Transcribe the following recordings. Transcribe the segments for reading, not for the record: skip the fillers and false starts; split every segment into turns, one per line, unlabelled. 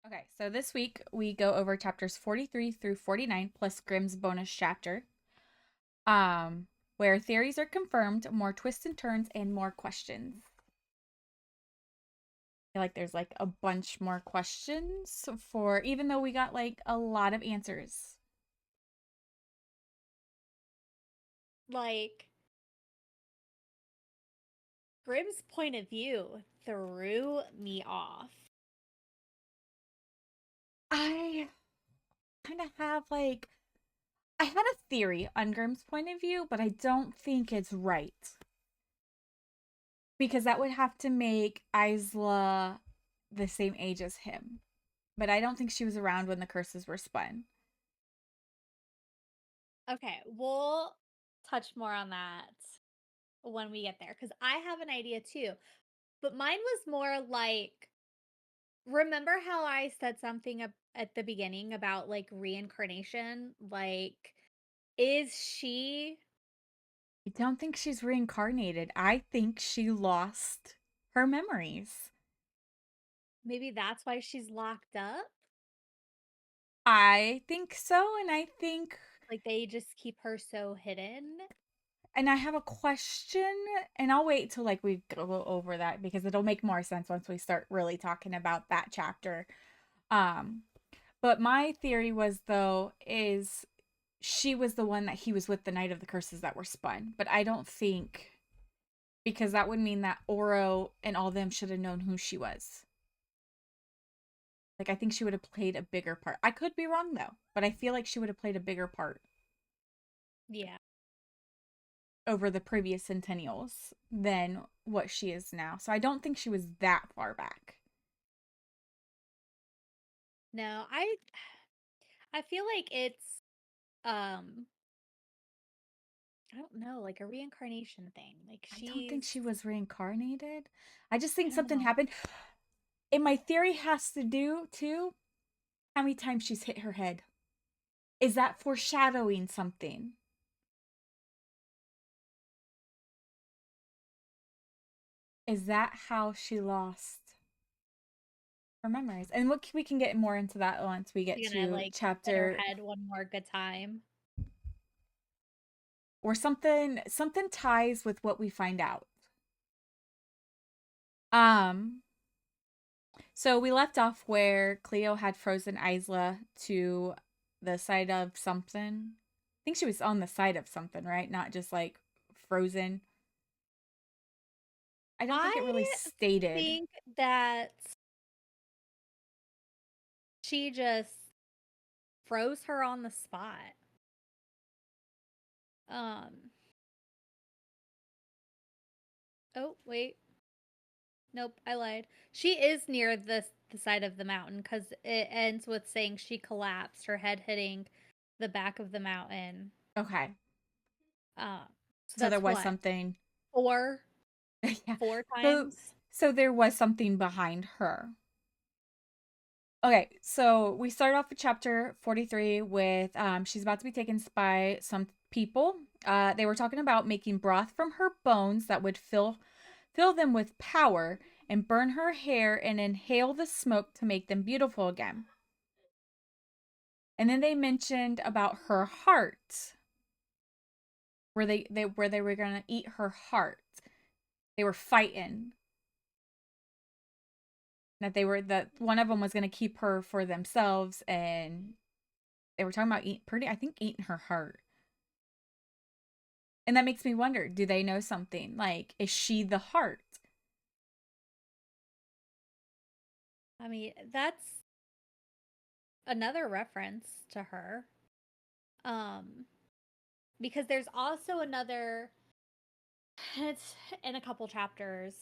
Okay, so this week we go over chapters 43 through 49 plus Grimm's bonus chapter, um, where theories are confirmed, more twists and turns, and more questions. I feel like there's like a bunch more questions for, even though we got like a lot of answers.
Like, Grimm's point of view threw me off.
I kind of have like, I had a theory on Grimm's point of view, but I don't think it's right because that would have to make Isla the same age as him. But I don't think she was around when the curses were spun.
Okay, we'll touch more on that when we get there because I have an idea too. But mine was more like, remember how I said something at the beginning about like reincarnation? Like, is she
I don't think she's reincarnated. I think she lost her memories.
maybe that's why she's locked up?
I think so.
Like, they just keep her so hidden?
And I have a question, and I'll wait till like we go over that because it'll make more sense once we start really talking about that chapter. Um, but my theory was though, is she was the one that he was with the night of the curses that were spun. But I don't think, because that would mean that Oro and all them should have known who she was. Like I think she would have played a bigger part. I could be wrong though, but I feel like she would have played a bigger part
Yeah.
over the previous centennials than what she is now. So I don't think she was that far back.
No, I feel like it's um I don't know, like a reincarnation thing. Like
I don't think
she's
she was reincarnated. I just
I
think
don't
something
know.
happened. And my theory has to do too how many times she's hit her head. Is that foreshadowing something? Is that how she lost her memories? And we can get more into that once we get
She's gonna
to
like hit her
chapter
head one more good time.
or something ties with what we find out. Um so we left off where Cleo had frozen Isla to the side of something. I think she was on the side of something, right? Not just like frozen. I don't think it really
I
stated.
think that she just froze her on the spot. Um, oh, wait. Nope, I lied. She is near the side of the mountain because it ends with saying she collapsed, her head hitting the back of the mountain.
Okay.
Uh, so
So there
that's
was
what?
something.
Four
Yeah.
four
So
times?
so there was something behind her. Okay, so we start off with chapter 43 with she's about to be taken by some people. They were talking about making broth from her bones that would fill them with power and burn her hair and inhale the smoke to make them beautiful again. And then they mentioned about her heart, where they were gonna eat her heart. They were fighting that one of them was gonna keep her for themselves, and they were talking about eating her heart. And that makes me wonder, do they know something? Like, is she the heart?
I mean, that's another reference to her. Um, because there's also another, it's in a couple chapters,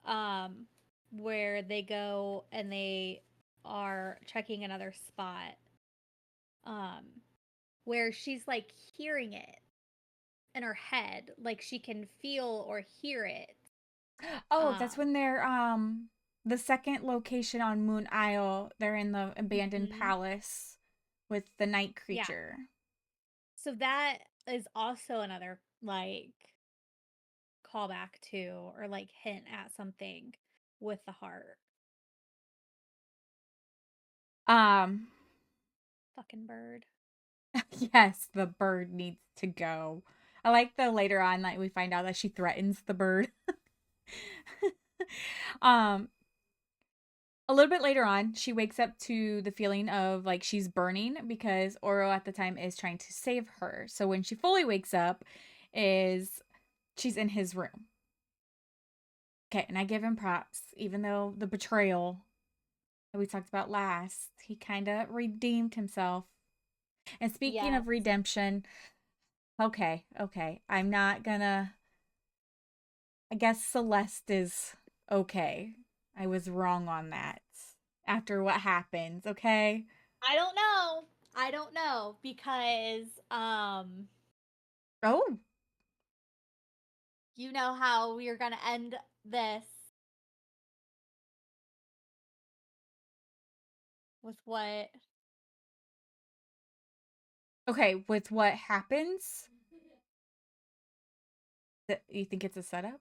um, where they go and they are checking another spot, um, where she's like hearing it in her head, like she can feel or hear it.
Oh, that's
Um,
when they're the second location on Moon Isle. They're in the abandoned
mhm.
palace with the night
Yeah.
creature.
So that is also another like callback to or like hint at something with the heart.
Um,
Fucking bird.
yes, the bird needs to go. I like the later on, like we find out that she threatens the bird. um, a little bit later on, she wakes up to the feeling of like she's burning because Oro at the time is trying to save her. So when she fully wakes up, is she's in his room. Okay, and I give him props, even though the betrayal that we talked about last, he kind of redeemed himself. And speaking
Yes.
of redemption, okay, I'm not gonna. I guess Celeste is okay. I was wrong on that after what happens, okay?
I don't know. I don't know because
Oh,
you know how we are going to end this with what.
okay, with what happens, you think it's a setup?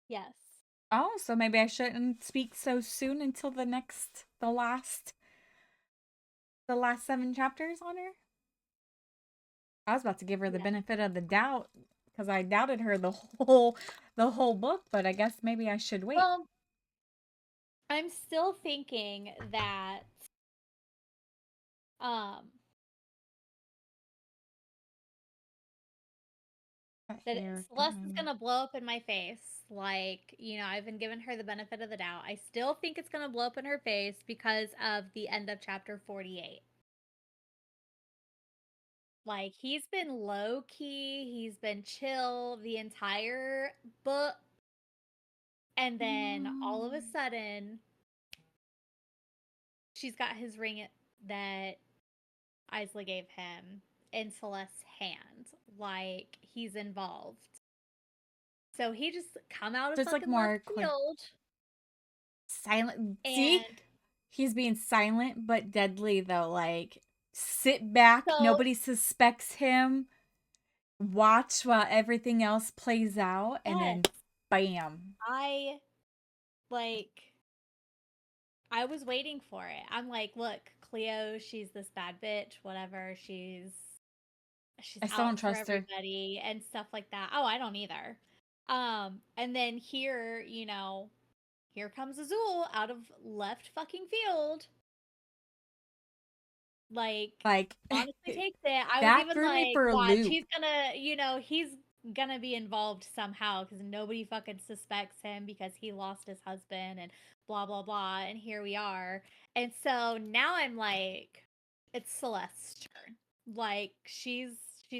Yes.
Oh, so maybe I shouldn't speak so soon until the last 7 chapters on her. I was about to give her the
Yes.
benefit of the doubt because I doubted her the whole book, but I guess maybe I should wait.
Well, I'm still thinking that um
That
that
hair got
Celeste
my
is
nerve.
going to blow up in my face. Like, I've been giving her the benefit of the doubt. I still think it's going to blow up in her face because of the end of chapter 48. Like, he's been low key, he's been chill the entire book, and then all of a sudden, she's got his ring that Isla gave him in Celeste's hand. Like, he's involved. So he just come out of
So it's like
fucking left
more
field
silent. See,
and
he's being silent but deadly though. Like, sit back,
so
nobody suspects him. Watch while everything else plays out, and
yes,
then bam.
I like I was waiting for it. I'm like, look, Cleo, she's this bad bitch, whatever. She's
I still don't
out for
trust her.
everybody and stuff like that. Oh, I don't either. And then here, here comes Azul out of left fucking field. Like,
Like,
honestly takes it. I was
that
even
threw me
like,
for a
watch,
loop.
he's gonna be involved somehow because nobody fucking suspects him because he lost his husband and blah blah blah. And here we are. And so now I'm like, it's Celeste's turn. Like, she's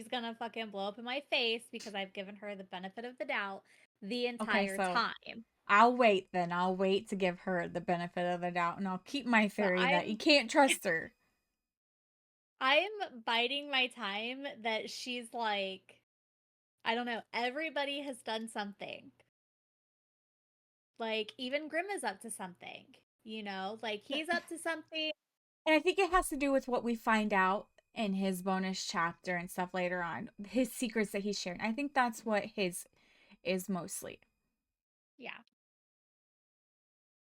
gonna fucking blow up in my face because I've given her the benefit of the doubt the
Okay,
entire
so
time.
I'll wait then. I'll wait to give her the benefit of the doubt, and I'll keep my
So
theory that you
I'm
can't trust her.
I'm biding my time that she's like, I don't know, everybody has done something. Like, even Grimm is up to something, Like, he's up to something.
And I think it has to do with what we find out in his bonus chapter and stuff later on. His secrets that he's sharing. I think that's what his is mostly.
Yeah.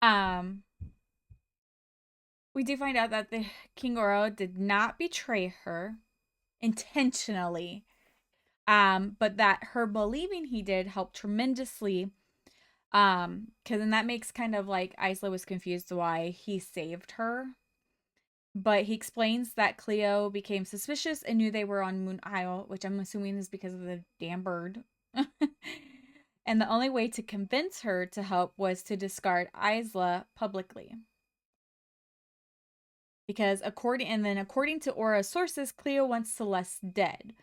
Um, we do find out that the King Oro did not betray her intentionally. But that her believing he did helped tremendously. Because then that makes kind of like Isla was confused why he saved her. But he explains that Cleo became suspicious and knew they were on Moon Isle, which I'm assuming is because of the damn bird. And the only way to convince her to help was to discard Isla publicly. Because according to Aura's sources, Cleo wants Celeste dead.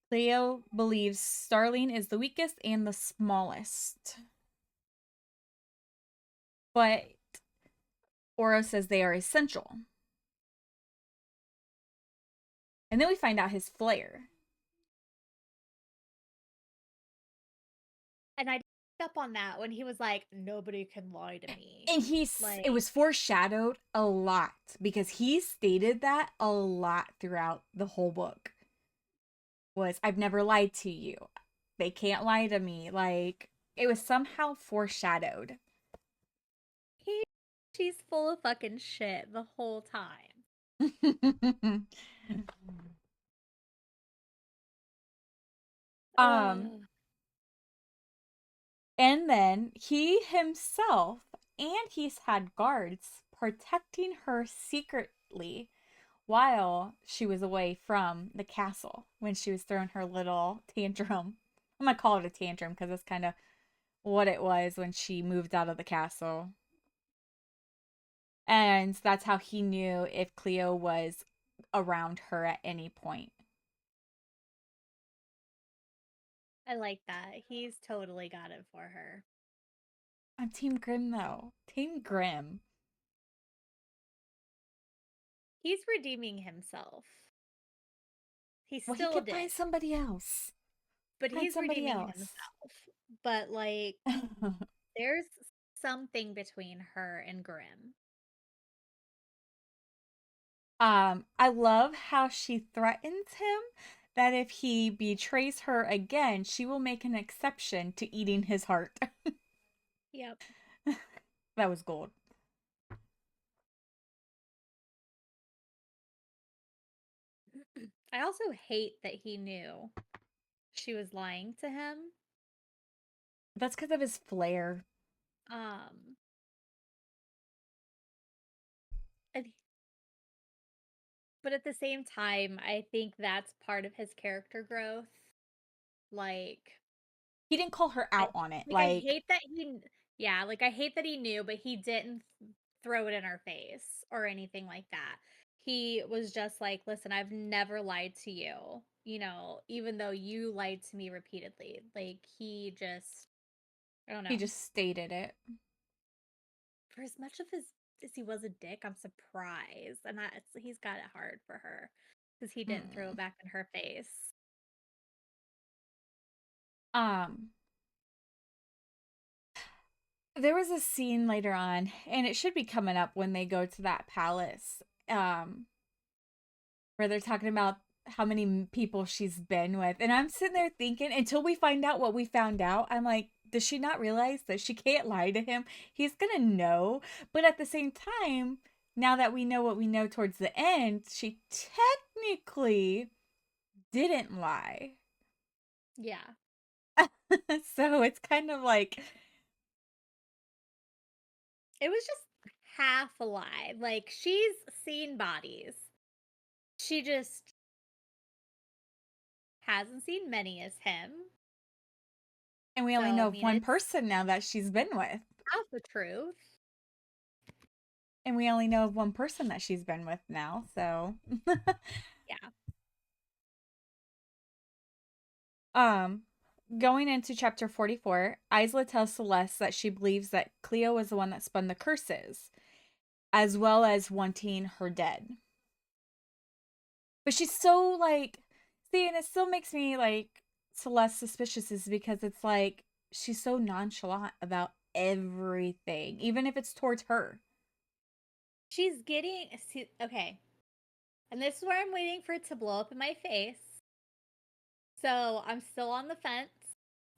Cleo believes Starling is the weakest and the smallest. But Aura says they are essential. And then we find out his flair.
And I picked up on that when he was like, nobody can lie to me.
And it
Like,
was foreshadowed a lot because he stated that a lot throughout the whole book. Was I've never lied to you. They can't lie to me. Like it was somehow foreshadowed.
he She's full of fucking shit the whole time.
um
Ugh.
and then he himself and he's had guards protecting her secretly while she was away from the castle when she was throwing her little tantrum. I'm gonna call it a tantrum because that's kind of what it was when she moved out of the castle. And that's how he knew if Cleo was around her at any point.
I like that. He's totally got it for her.
I'm Team Grim though. Team Grim.
He's redeeming himself. He's
Well, he
still a
could find
dick,
somebody else.
but
Find
he's
somebody
redeeming
else.
himself. But like, there's something between her and Grimm.
I love how she threatens him that if he betrays her again, she will make an exception to eating his heart.
Yep.
That was gold.
I also hate that he knew she was lying to him.
That's because of his flair.
Um, and but at the same time, I think that's part of his character growth. Like,
He didn't call her
I
out on it.
I
Like,
hate that yeah, like I hate that he knew, but he didn't throw it in her face or anything like that. He was just like, "Listen, I've never lied to you, even though you lied to me repeatedly." Like he just, I don't
he
know.
just stated it.
For as much of his as he was a dick, I'm surprised, and he's got it hard for her because he didn't throw it
Mm.
back in her face.
Um, there was a scene later on, and it should be coming up when they go to that palace. Where they're talking about how many people she's been with. And I'm sitting there thinking, until we find out what we found out, I'm like, does she not realize that she can't lie to him? He's going to know. But at the same time, now that we know what we know towards the end, she technically didn't lie.
Yeah.
So it's kind of like,
It was just half a lie. Like she's seen bodies. She just hasn't seen many as him.
and we
So
only
I
know of
mean
one
it's
person now that she's been with.
half the truth.
And we only know of one person that she's been with now. So
Yeah.
Um, going into chapter 44, Isla tells Celeste that she believes that Cleo was the one that spun the curses, as well as wanting her dead. But she's so like, see, and it still makes me like Celeste suspicious is because it's like she's so nonchalant about everything, even if it's towards her.
She's getting okay. And this is where I'm waiting for it to blow up in my face. So I'm still on the fence.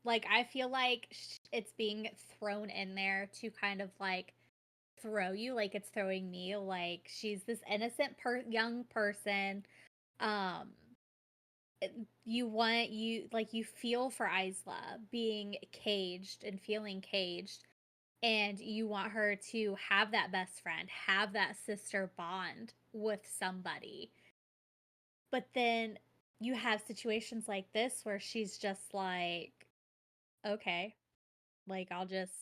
Like I feel like it's being thrown in there to kind of like throw you like it's throwing me, like she's this innocent young person. um you feel for Isla being caged and feeling caged, and you want her to have that best friend, have that sister bond with somebody. But then you have situations like this where she's just like, okay, like I'll just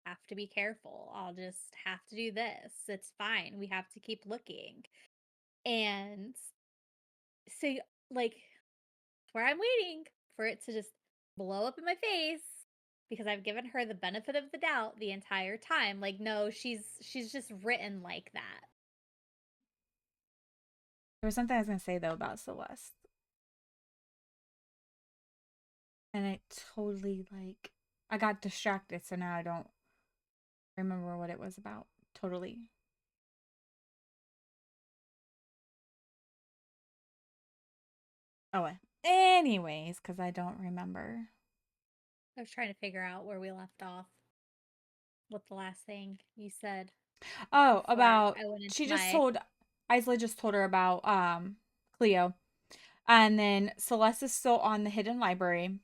have to be careful. I'll just have to do this. It's fine. We have to keep looking. And so, like, where I'm waiting for it to just blow up in my face because I've given her the benefit of the doubt the entire time. Like, no, she's just written like that.
There was something I was gonna say though about Celeste, and it totally like I got distracted, so now I don't remember what it was about. Totally. Oh, well. Anyways, because I don't remember.
I was trying to figure out where we left off. What the last thing you said
Oh,
before
about
I went into
she just
my
told Isla just told her about Cleo. And then Celeste is still on the hidden library.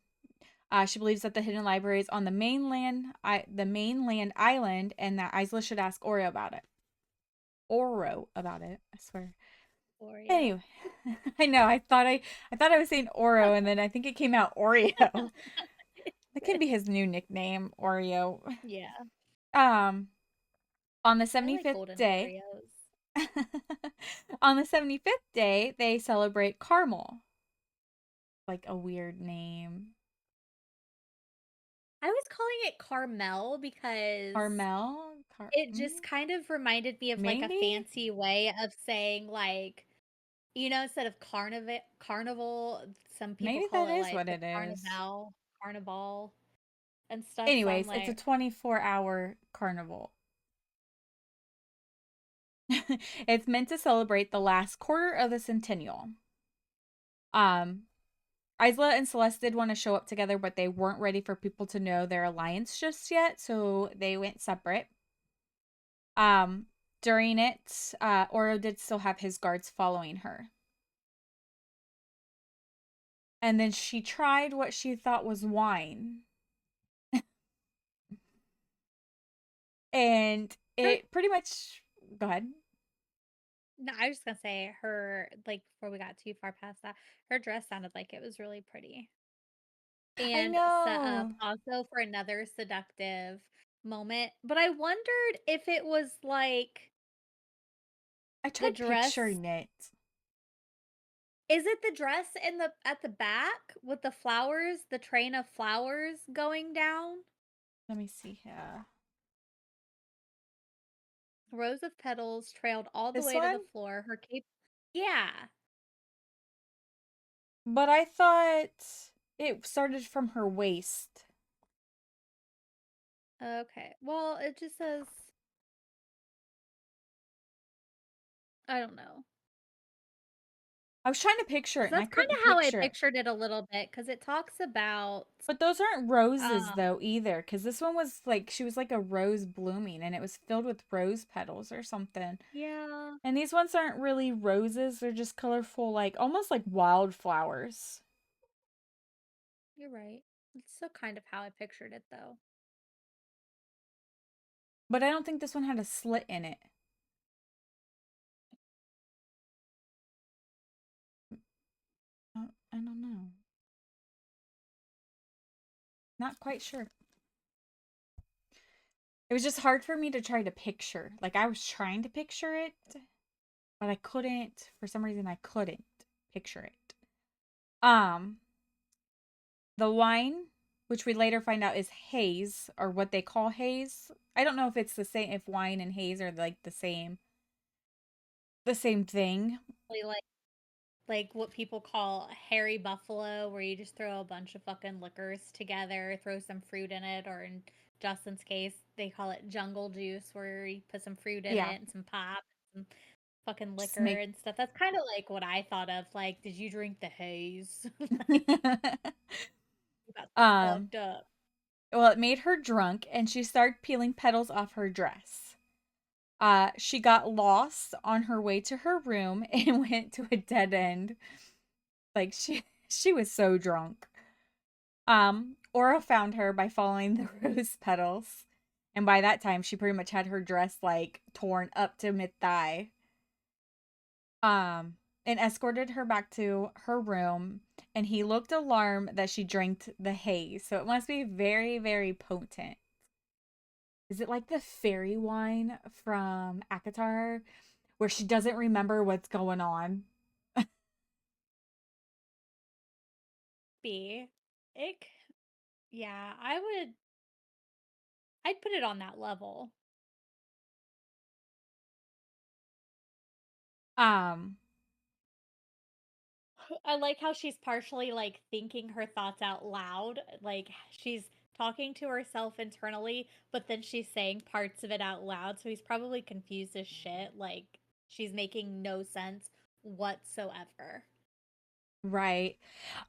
She believes that the hidden library is on the mainland island, and that Isla should ask Oreo about it. Oro about it, I swear.
Oreo?
Anyway, I know. I thought I was saying Oro, and then I think it came out Oreo. That can be his new nickname, Oreo.
Yeah,
Um, on the
I like
75th
golden
day,
Oreos.
on the 75th day, they celebrate Carmel, like a weird name.
I was calling it Carmel because it just kind of reminded me of like a
Maybe,
fancy way of saying like, instead of carnival, some people
maybe
call
that
it
is
like
what
the
it is.
carnival and stuff. So I'm
Anyways, it's a
like,
24-hour carnival. It's meant to celebrate the last quarter of the centennial. Um, Isla and Celeste did want to show up together, but they weren't ready for people to know their alliance just yet, so they went separate. Um, During it, Oro did still have his guards following her. And then she tried what she thought was wine, and
her.
it pretty much. Go ahead.
No, I was just gonna say her, like, before we got too far past that, her dress sounded like it was really pretty
I
and set up
know.
also for another seductive moment. But I wondered if it was like
I
the
tried
dress.
picturing it.
Is it the dress in the at the back with the flowers, the train of flowers going down?
Let me see here.
Rows of petals trailed all the
This
way to
one?
the floor. Her cape. Yeah.
But I thought it started from her waist.
Okay. Well, it just says I don't know.
I was trying to picture it
Because
and I
that's kind
couldn't
of how I
picture it.
pictured it a little bit. Because it talks about,
But those aren't roses
um,
though either, because this one was like she was like a rose blooming and it was filled with rose petals or something.
yeah,
And these ones aren't really roses, they're just colorful, like almost like wildflowers.
you're right. It's still kind of how I pictured it, though.
But I don't think this one had a slit in it. I don't know. Not quite sure. It was just hard for me to try to picture. Like I was trying to picture it, but I couldn't. For some reason, I couldn't picture it. Um, the wine, which we later find out is haze, or what they call haze. I don't know if it's the same. If wine and haze are like the same thing.
Really like what people call hairy buffalo, where you just throw a bunch of fucking liquors together, throw some fruit in it, or in Justin's case, they call it jungle juice, where you put some fruit in
Yeah,
it and some pop, and some fucking
just
liquor
make.
and stuff. That's kind of like what I thought of. Like, did you drink the haze? Like, you got so
um.
fucked up.
Well, it made her drunk, and she started peeling petals off her dress. She got lost on her way to her room and went to a dead end. Like she was so drunk. Aura found her by following the rose petals. And by that time she pretty much had her dress like torn up to mid thigh. Um and escorted her back to her room, and he looked alarmed that she drank the haze. So it must be very, very potent. Is it like the fairy wine from Akatar where she doesn't remember what's going on?
B. Ick. Yeah, I'd put it on that level.
Um
I like how she's partially like thinking her thoughts out loud. Like she's talking to herself internally, but then she's saying parts of it out loud. So he's probably confused as shit. Like she's making no sense whatsoever.
right.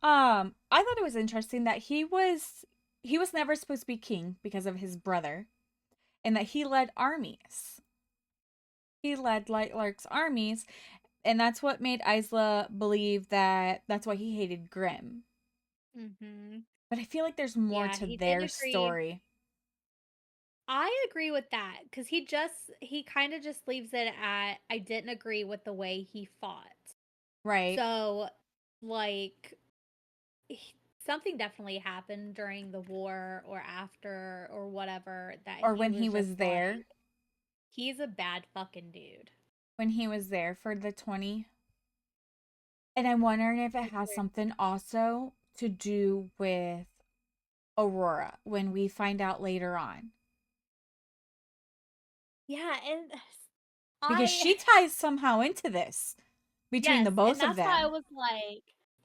I thought it was interesting that he was never supposed to be king because of his brother. and that he led armies. He led Lightlark's armies, and that's what made Isla believe that that's why he hated Grimm.
Mm-hmm.
But I feel like there's more
Yeah,
to
he didn't
their
agree.
story,
I agree with that because he kind of just leaves it at I didn't agree with the way he fought.
right?
So, like, something definitely happened during the war or after or whatever that
Or
he
when he
was just
was
like,
there,
he's a bad fucking dude.
for the 20. And I'm wondering if
I
it has
swear.
something also to do with Aurora when we find out later on.
Yeah, and
Because
I
she ties somehow into this between
yes,
the
and
both of them.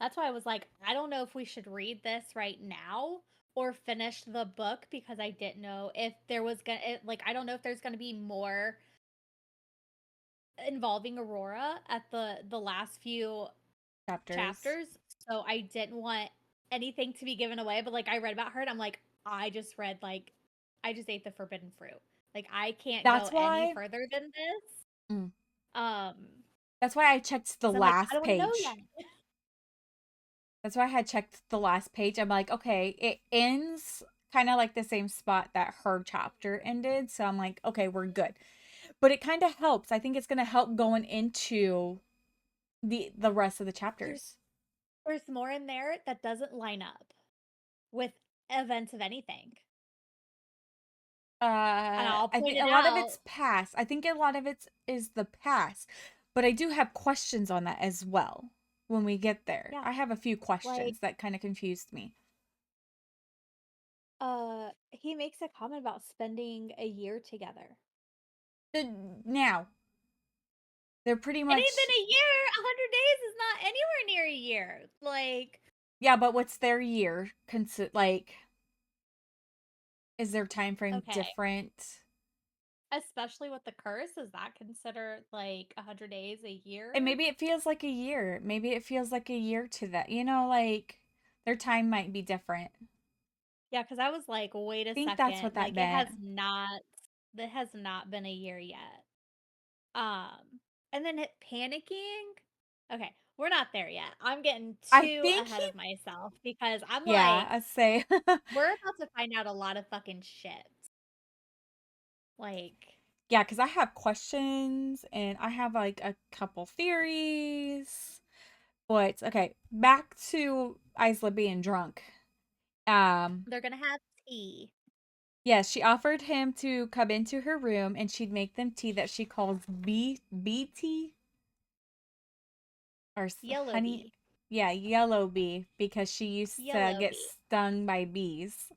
that's why I was like, I don't know if we should read this right now or finish the book because I didn't know if there was gonna like I don't know if there's gonna be more involving Aurora at the last few
Chapters.
chapters. So I didn't want anything to be given away, but like I read about her and I'm like, I just ate the forbidden fruit. Like I can't go
That's
any
why.
further than this.
Mm,
Um,
that's why I checked the
because I'm like, I
last
don't want to know
page.
yet.
That's why I had checked the last page. I'm like, okay, it ends kind of like the same spot that her chapter ended. So I'm like, okay, we're good. But it kind of helps. I think it's going to help going into the rest of the
There's
chapters.
there's more in there that doesn't line up with events of anything. And I'll
I
point
think
it
a lot of
out.
it's past. I think a lot of it is the past. But I do have questions on that as well when we get there.
Yeah.
I have a few
Like
questions that kind of confused me.
he makes a comment about spending a year together.
Now, they're pretty
It ain't
much,
been a year. 100 days is not anywhere near a year. Like,
yeah, but what's their year? Like, is their time frame
okay,
different?
especially with the curse, is that considered like 100 days a
And
year?
maybe it feels like a year. Maybe it feels like a year to that. Like their time might be different.
Yeah, because I was like, wait a
I think that's
second,
what that
like
meant.
that has not been a year yet. And then it panicking. Okay, we're not there yet. I'm getting
I
too
think he,
ahead of myself because I'm
yeah,
like,
I say,
we're about to find out a lot of fucking shit. Like,
yeah, because I have questions and I have like a couple theories. But okay, back to Isla being drunk. Um,
they're gonna have tea.
yes, she offered him to come into her room and she'd make them tea that she calls bee tea or
Yellow
honey.
bee.
Yeah, yellow bee because she used to
Yellow
get
bee.
stung by bees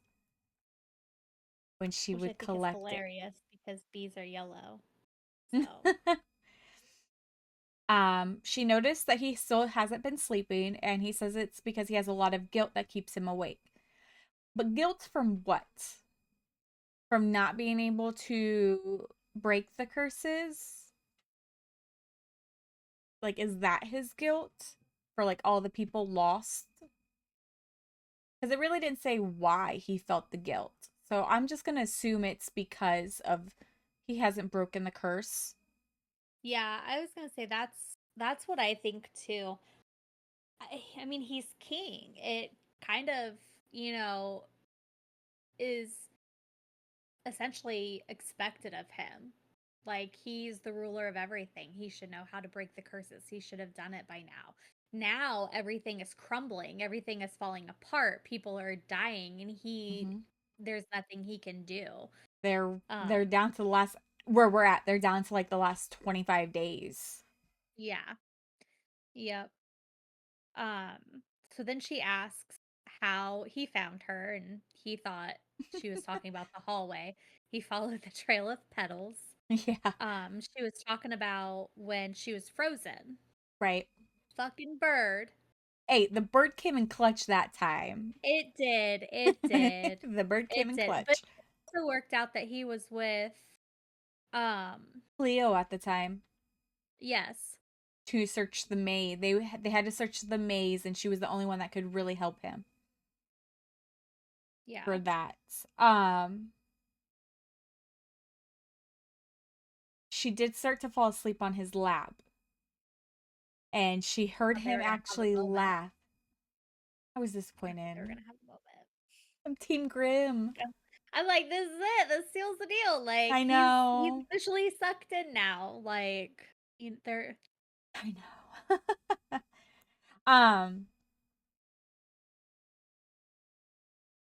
when she
Which I
would
think is
collect it.
hilarious because bees are yellow. So,
She noticed that he still hasn't been sleeping, and he says it's because he has a lot of guilt that keeps him awake. But guilt from what? From not being able to break the curses? Like, is that his guilt? For like all the people lost? Because it really didn't say why he felt the guilt. So I'm just gonna assume it's because of he hasn't broken the curse.
yeah, I was gonna say that's what I think too. I mean, he's king. It kind of, you know, is essentially expected of him. Like he's the ruler of everything. He should know how to break the curses. He should have done it by now. Now everything is crumbling, everything is falling apart, people are dying, and
Mm-hmm.
there's nothing he can do.
They're
Um,
down to the last where we're at. They're down to like the last 25 days.
yeah, yep. So then she asks how he found her, and he thought she was talking about the hallway. He followed the trail of petals.
Yeah,
She was talking about when she was frozen.
right.
Fucking bird.
Hey, the bird came in clutch that time.
It did. It did.
The bird came
It
in
did. But
clutch.
it also worked out that he was with
Cleo at the time
yes.
to search the maze. They had to search the maze, and she was the only one that could really help him for
Yeah.
that. Um, she did start to fall asleep on his lap. And she heard
Thought they
him
were gonna have a
actually
moment.
laugh. I was
I thought they were
disappointed.
gonna have a moment.
I'm Team Grim.
I'm like, this is it. This seals the deal. Like
I
he's
know.
officially sucked in now. Like they're
I know. um,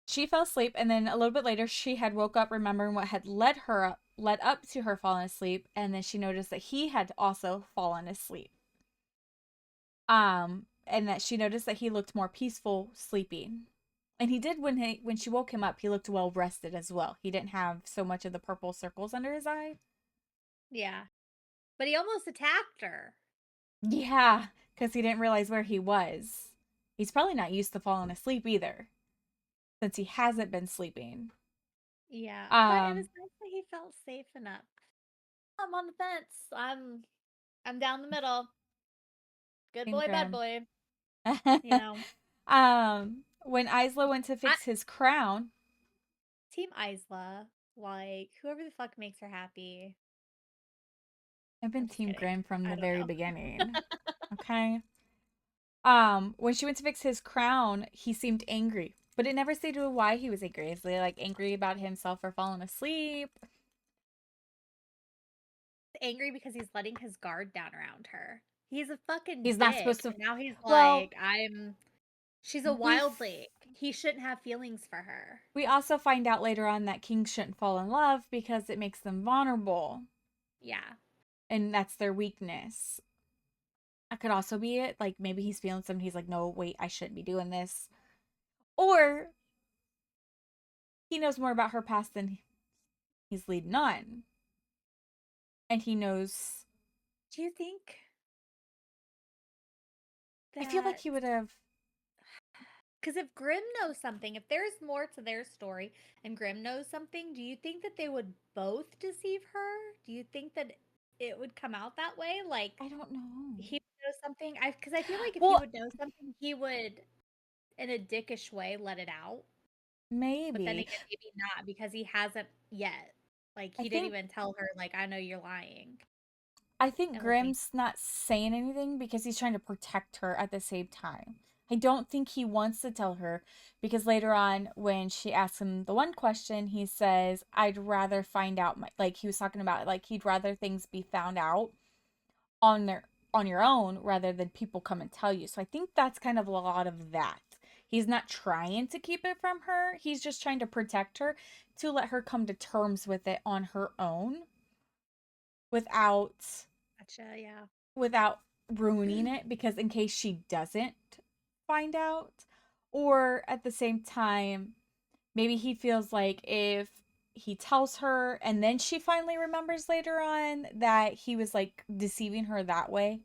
she fell asleep, and then a little bit later, she had woke up, remembering what had led up to her falling asleep, and then she noticed that he had also fallen asleep. And that she noticed that he looked more peaceful sleeping. And he did when she woke him up, he looked well rested as well. He didn't have so much of the purple circles under his eye.
yeah. But he almost attacked her.
Yeah, because he didn't realize where he was. He's probably not used to falling asleep either, since he hasn't been sleeping.
Yeah. But it was
Um,
nice that he felt safe enough. I'm on the fence. I'm down the middle. Good
Team
boy, bad
Grim.
boy. You know.
When Isla went to
I
fix his crown,
Team Isla, like whoever the fuck makes her happy.
I've been
I'm just
Team
kidding.
Grim from
I
the
don't
very
know.
beginning. Okay. When she went to fix his crown, he seemed angry, but it never stated why he was angry. Is he like angry about himself for falling asleep?
Angry because he's letting his guard down around her. He's a fucking
He's not
dick.
supposed to.
And now he's
Well,
like, she's a
we
wildling. He shouldn't have feelings for her.
we also find out later on that kings shouldn't fall in love because it makes them vulnerable,
Yeah.
and that's their weakness. That could also be it. Like maybe he's feeling something. He's like, no, wait, I shouldn't be doing this. Or he knows more about her past than he's leading on, and he knows.
Do you think
I feel like
that
he would have.
because if Grimm knows something, if there's more to their story and Grimm knows something, do you think that they would both deceive her? Do you think that it would come out that way? Like
I don't know.
he would know something? Because I feel like if he
Well,
would know something, he would, in a dickish way, let it out. But then
maybe.
again, maybe not because he hasn't yet. Like
I
he didn't
think
even tell her, like, I know you're lying.
I think
And with me,
Grimm's not saying anything because he's trying to protect her at the same time. I don't think he wants to tell her because later on, when she asks him the one question, he says, I'd rather find out like he was talking about, like he'd rather things be found out on their on your own rather than people come and tell you. So I think that's kind of a lot of that. He's not trying to keep it from her. He's just trying to protect her to let her come to terms with it on her own without
gotcha, yeah.
without ruining it, because in case she doesn't find out, or at the same time maybe he feels like if he tells her and then she finally remembers later on that he was like deceiving her that way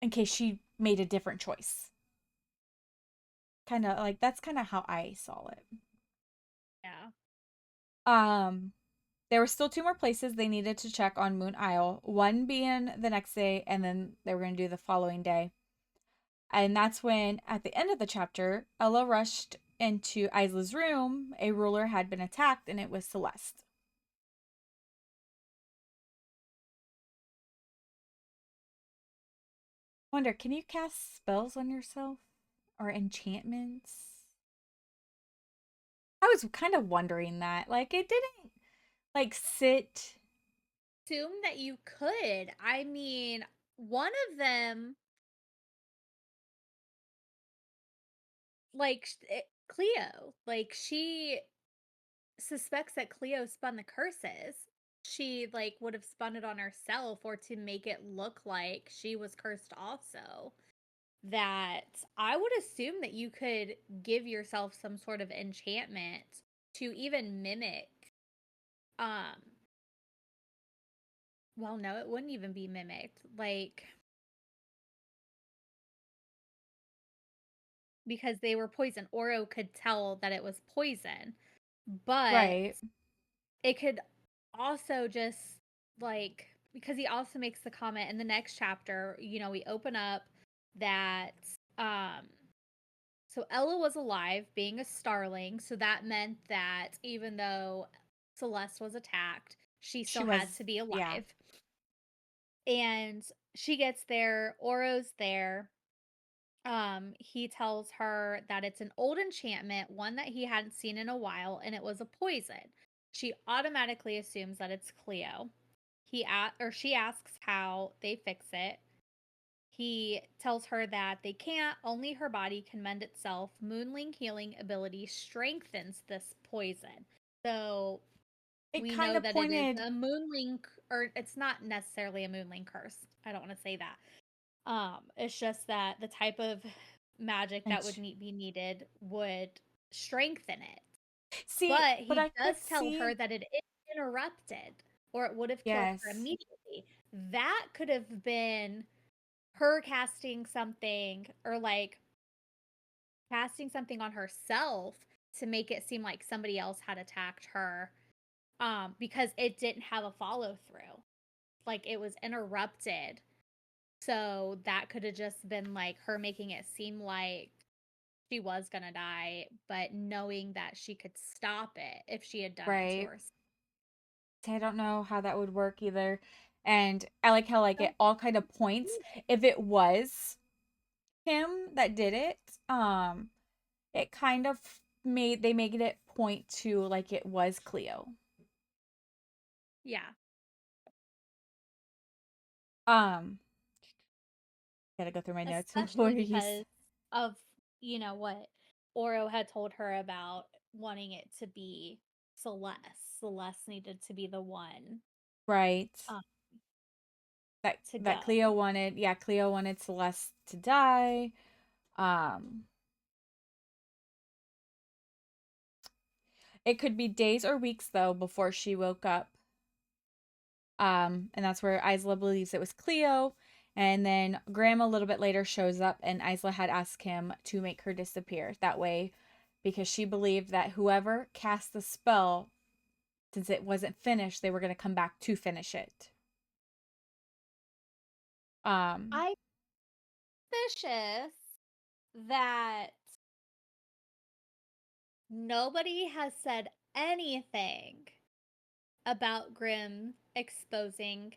in case she made a different choice. Kind of like that's kind of how I saw it.
Yeah.
um there were still two more places they needed to check on Moon Isle, one being the next day and then they were going to do the following day. And that's when, at the end of the chapter, Ella rushed into Isla's room. A ruler had been attacked, and it was Celeste. Wonder, can you cast spells on yourself or enchantments? I was kind of wondering that. Like, it didn't like sit.
Assume that you could. I mean, one of them, like Cleo, like she suspects that Cleo spun the curses. She like would have spun it on herself or to make it look like she was cursed also. That I would assume that you could give yourself some sort of enchantment to even mimic um well no, it wouldn't even be mimicked. Like because they were poison. Oro could tell that it was poison, but
Right.
it could also just like because he also makes the comment in the next chapter, we open up that um so Ella was alive being a starling, so that meant that even though Celeste was attacked, she
She
still had
was,
to be
yeah.
alive. And she gets there, Oro's there. He tells her that it's an old enchantment, one that he hadn't seen in a while, and it was a poison. She automatically assumes that it's Cleo. She asks how they fix it. He tells her that they can't, only her body can mend itself. Moonling healing ability strengthens this poison. So
It
we
kind
know
of
that it is
pointed,
a moonling, or it's not necessarily a moonling curse. I don't want to say that. It's just that the type of magic
and
that would be needed would strengthen it.
see,
But
but
he
I
does
could
tell
see,
her that it is interrupted, or it would have killed her
yes,
immediately. That could have been her casting something, or like casting something on herself to make it seem like somebody else had attacked her, because it didn't have a follow through, like it was interrupted. So that could have just been like her making it seem like she was gonna die, but knowing that she could stop it if she had done it to
right.
herself.
I don't know how that would work either. And I like how like it
So
all kind of points. If it was him that did it, it kind of made it point to like it was Cleo.
yeah,
Um, gotta go through my notes before
especially
you.
because of what Oro had told her about wanting it to be Celeste. Celeste needed to be the one
Right.
um, to
That
go.
Cleo wanted, yeah, Cleo wanted Celeste to die. Um, it could be days or weeks though before she woke up. And that's where Isla believes it was Cleo. And then Graham a little bit later shows up, and Isla had asked him to make her disappear that way because she believed that whoever cast the spell, since it wasn't finished, they were going to come back to finish it. Um,
I suspicious that nobody has said anything about Grimm exposing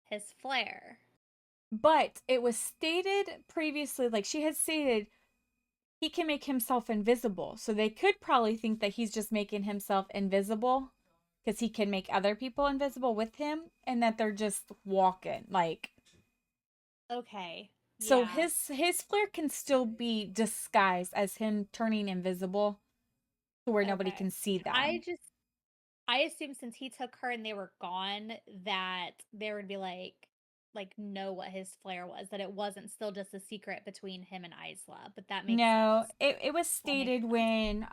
his flare.
but it was stated previously, like she had stated, he can make himself invisible. So they could probably think that he's just making himself invisible because he can make other people invisible with him and that they're just walking. Like,
Okay.
so
Yeah.
his flare can still be disguised as him turning invisible to where nobody
Okay.
can see
I
them.
just I assumed since he took her and they were gone that there would be like know what his flare was, that it wasn't still just a secret between him and Isla, but that makes
No,
sense.
it was
That makes
stated
sense.
when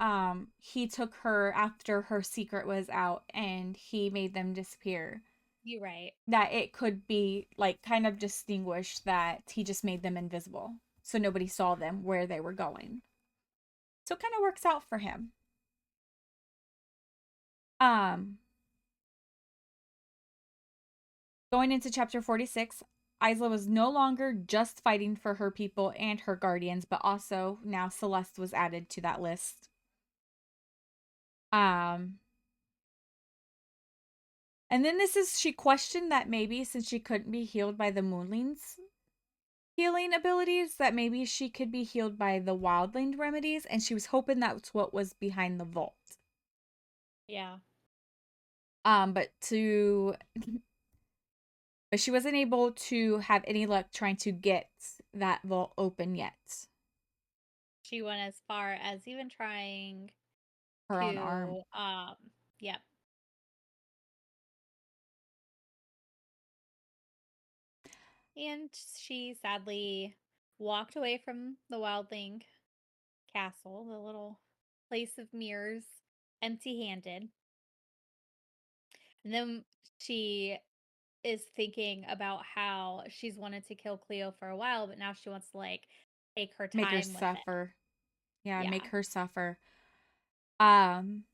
he took her after her secret was out and he made them disappear.
You're right.
That it could be like kind of distinguished that he just made them invisible so nobody saw them where they were going. So it kind of works out for him. Um Going into chapter 46, Isla was no longer just fighting for her people and her guardians, but also now Celeste was added to that list. Um and then she questioned that maybe since she couldn't be healed by the Moonling's healing abilities, that maybe she could be healed by the Wildling remedies, and she was hoping that's what was behind the vault.
Yeah.
But to but she wasn't able to have any luck trying to get that vault open yet.
She went as far as even trying
Her own arm.
to yep. And she sadly walked away from the Wildling castle, the little place of mirrors, empty-handed. And then she is thinking about how she's wanted to kill Cleo for a while, but now she wants to like take her
Make her
time with it.
suffer. Yeah, make
Yeah.
her suffer. Um,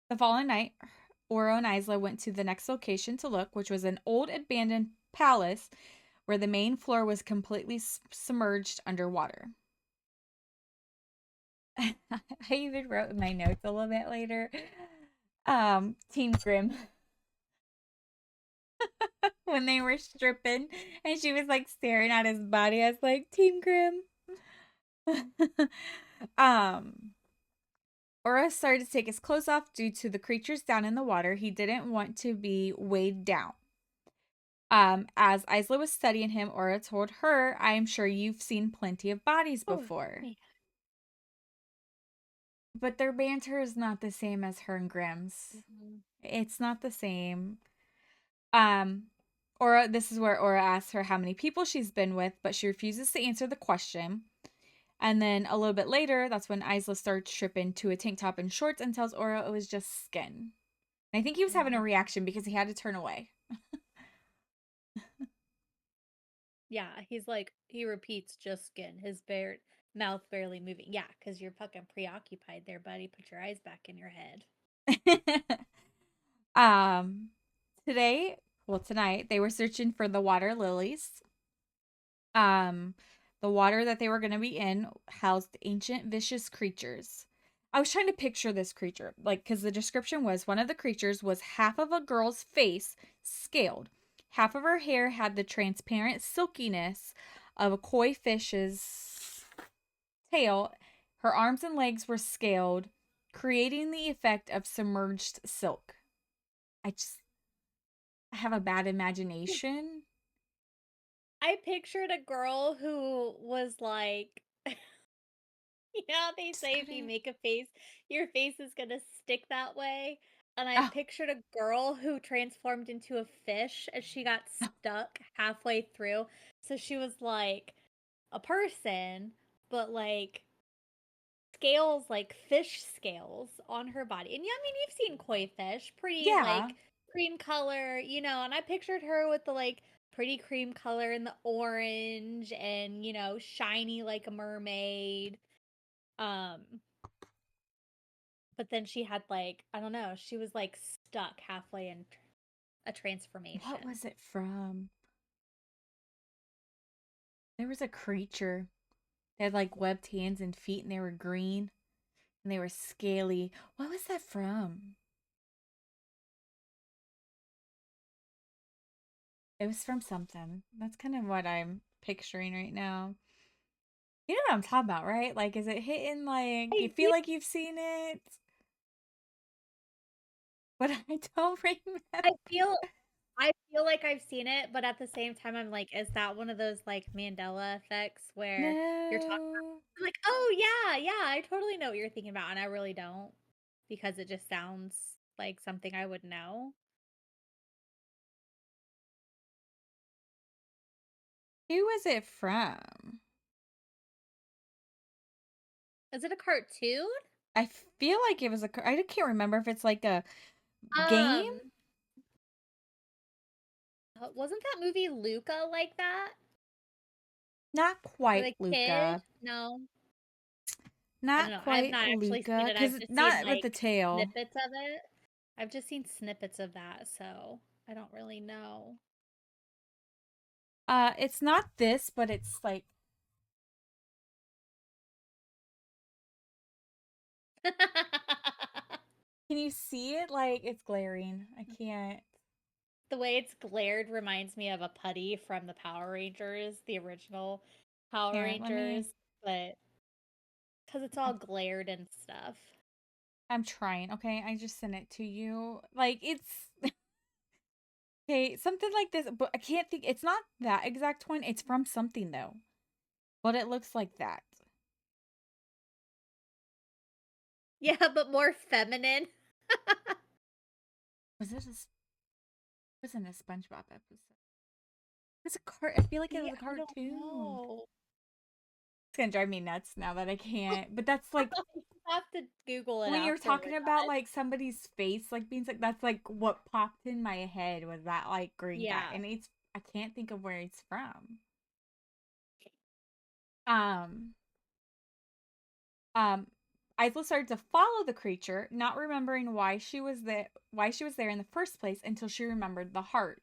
the following night, Oro and Isla went to the next location to look, which was an old abandoned palace where the main floor was completely submerged underwater. I even wrote in my notes a little bit later. Team Grim. when they were stripping and she was like staring at his body. I was like, Team Grim. um Aura started to take his clothes off due to the creatures down in the water. He didn't want to be weighed down. As Isla was studying him, Aura told her, I am sure you've seen plenty of bodies
Oh,
before.
man.
But their banter is not the same as her and Grimm's.
Mhm.
It's not the same. Um, Aura, this is where Aura asks her how many people she's been with, but she refuses to answer the question. And then a little bit later, that's when Isla starts stripping to a tank top and shorts and tells Aura it was just skin. And I think he was having a
Mhm.
reaction because he had to turn away.
Yeah, he's like, he repeats just skin, his bare mouth barely moving. Yeah, because you're fucking preoccupied there, buddy. Put your eyes back in your head.
um, today, well, tonight, they were searching for the water lilies. Um, the water that they were going to be in housed ancient vicious creatures. I was trying to picture this creature, like, because the description was one of the creatures was half of a girl's face scaled, half of her hair had the transparent silkiness of a koi fish's tail, her arms and legs were scaled, creating the effect of submerged silk. I just I have a bad imagination.
I pictured a girl who was like, they say if you
Describe
make a face, your face is gonna stick that way. And I
it.
pictured a girl who transformed into a fish and she got
Oh,
stuck halfway through. So she was like a person, but like scales, like fish scales on her body. And yeah, I mean, you've seen koi fish, pretty
yeah.
like cream color, and I pictured her with the like pretty cream color and the orange and, shiny like a mermaid. Um, but then she had like, I don't know, she was like stuck halfway in a
What
transformation.
was it from? There was a creature. They had like webbed hands and feet and they were green and they were scaly. What was that from? It was from something. That's kind of what I'm picturing right now. You know what I'm talking about, right? Like, is it hitting like you
I
feel like you've seen it? But I don't remember.
I feel I feel like I've seen it, but at the same time, I'm like, is that one of those like Mandela effects where you're talking
No.
I'm like, oh yeah, yeah, I totally know what you're thinking about, and I really don't because it just sounds like something I would know.
Who was it from?
Is it a cartoon?
I feel like it was I can't remember if it's like a game.
Um, wasn't that movie Luca like that?
Not
For
quite
the kid?
Luca.
No, I don't
Not
know. I've
quite
not actually seen
Luca.
it. I've
Because
just seen
not with the
like
tail.
snippets of it. I've just seen snippets of that, so I don't really know.
It's not this, but it's like, can you see it? Like, it's glaring. I can't.
The way it's glared reminds me of a putty from the Power Rangers, the original Power
Here, let me.
Rangers, but because it's all glared and stuff.
I'm trying. Okay, I just sent it to you. Like, it's okay. Something like this, but I can't think. It's not that exact one. It's from something though, but it looks like that.
Yeah, but more feminine.
Was it a? Wasn't a SpongeBob episode? It's a cart. I feel like it
Yeah,
was a
I don't
cartoon.
know.
It's gonna drive me nuts now that I can't. But that's like
You have to Google it
when you're
after we're
talking about
done.
like somebody's face like being like that's like what popped in my head was that like green guy,
Yeah.
and it's I can't think of where it's from. Um, um, Isla started to follow the creature, not remembering why she was there in the first place until she remembered the heart,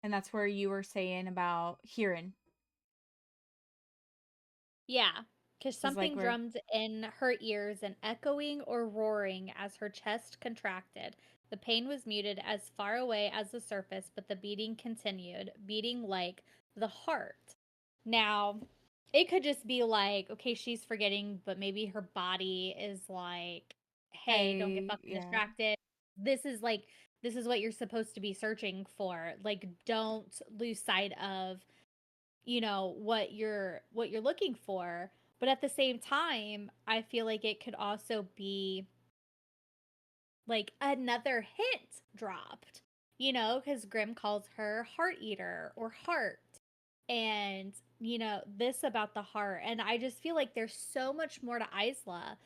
and that's where you were saying about hearing
Yeah. Because
is like
something
where
drummed in her ears and echoing or roaring as her chest contracted. The pain was muted as far away as the surface, but the beating continued, beating like the heart. Now, it could just be like, okay, she's forgetting, but maybe her body is like, hey, don't get
Hey,
fucking
yeah.
distracted. This is like, this is what you're supposed to be searching for. Like, don't lose sight of, what you're looking for. But at the same time, I feel like it could also be like another hint dropped, because Grimm calls her heart eater or heart. And, this about the heart. And I just feel like there's so much more to Isla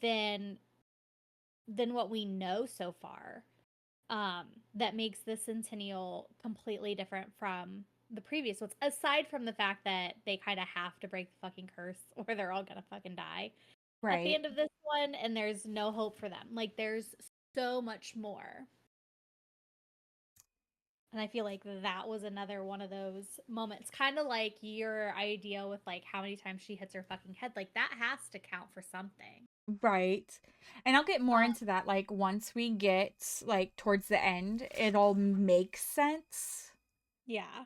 than what we know so far. That makes the Centennial completely different from the previous ones, aside from the fact that they kind of have to break the fucking curse or they're all gonna fucking die at the
Right.
end of this one, and there's no hope for them. Like, there's so much more. And I feel like that was another one of those moments. Kind of like your idea with like how many times she hits her fucking head. Like, that has to count for something.
Right. And I'll get more
Um,
into that like once we get like towards the end, it'll make sense.
yeah.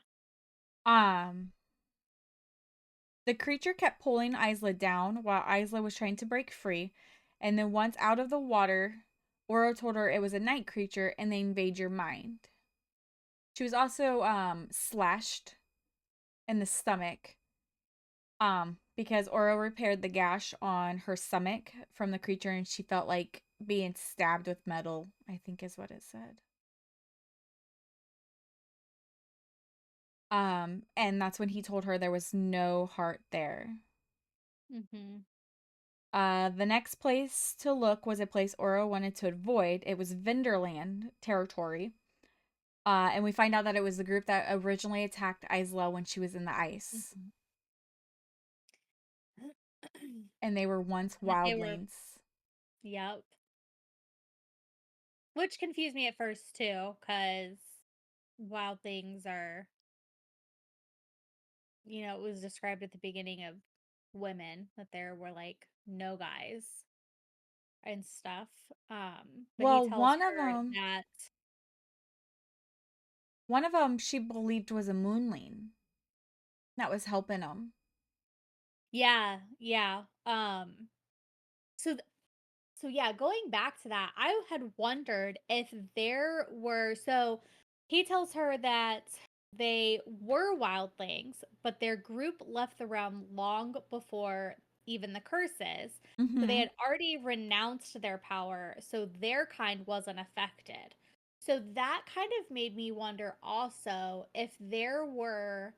Um the creature kept pulling Isla down while Isla was trying to break free, and then once out of the water, Oro told her it was a night creature and they invade your mind. She was also slashed in the stomach because Oro repaired the gash on her stomach from the creature and she felt like being stabbed with metal, I think is what it said. And that's when he told her there was no heart there.
Hmm.
The next place to look was a place Oro wanted to avoid. It was Vinderland territory. And we find out that it was the group that originally attacked Isla when she was in the ice.
Hmm.
And they were once
That they were,
wildlings.
yep. Which confused me at first too, because wild things are, it was described at the beginning of women that there were like no guys and stuff. But he
Well,
tells her that,
one of them she believed was a moonling that was helping them.
yeah, yeah. So So yeah, going back to that, I had wondered if there were, so he tells her that they were wildlings, but their group left the realm long before even the curses. So they
Mm-hmm.
had already renounced their power, so their kind wasn't affected. So that kind of made me wonder also if there were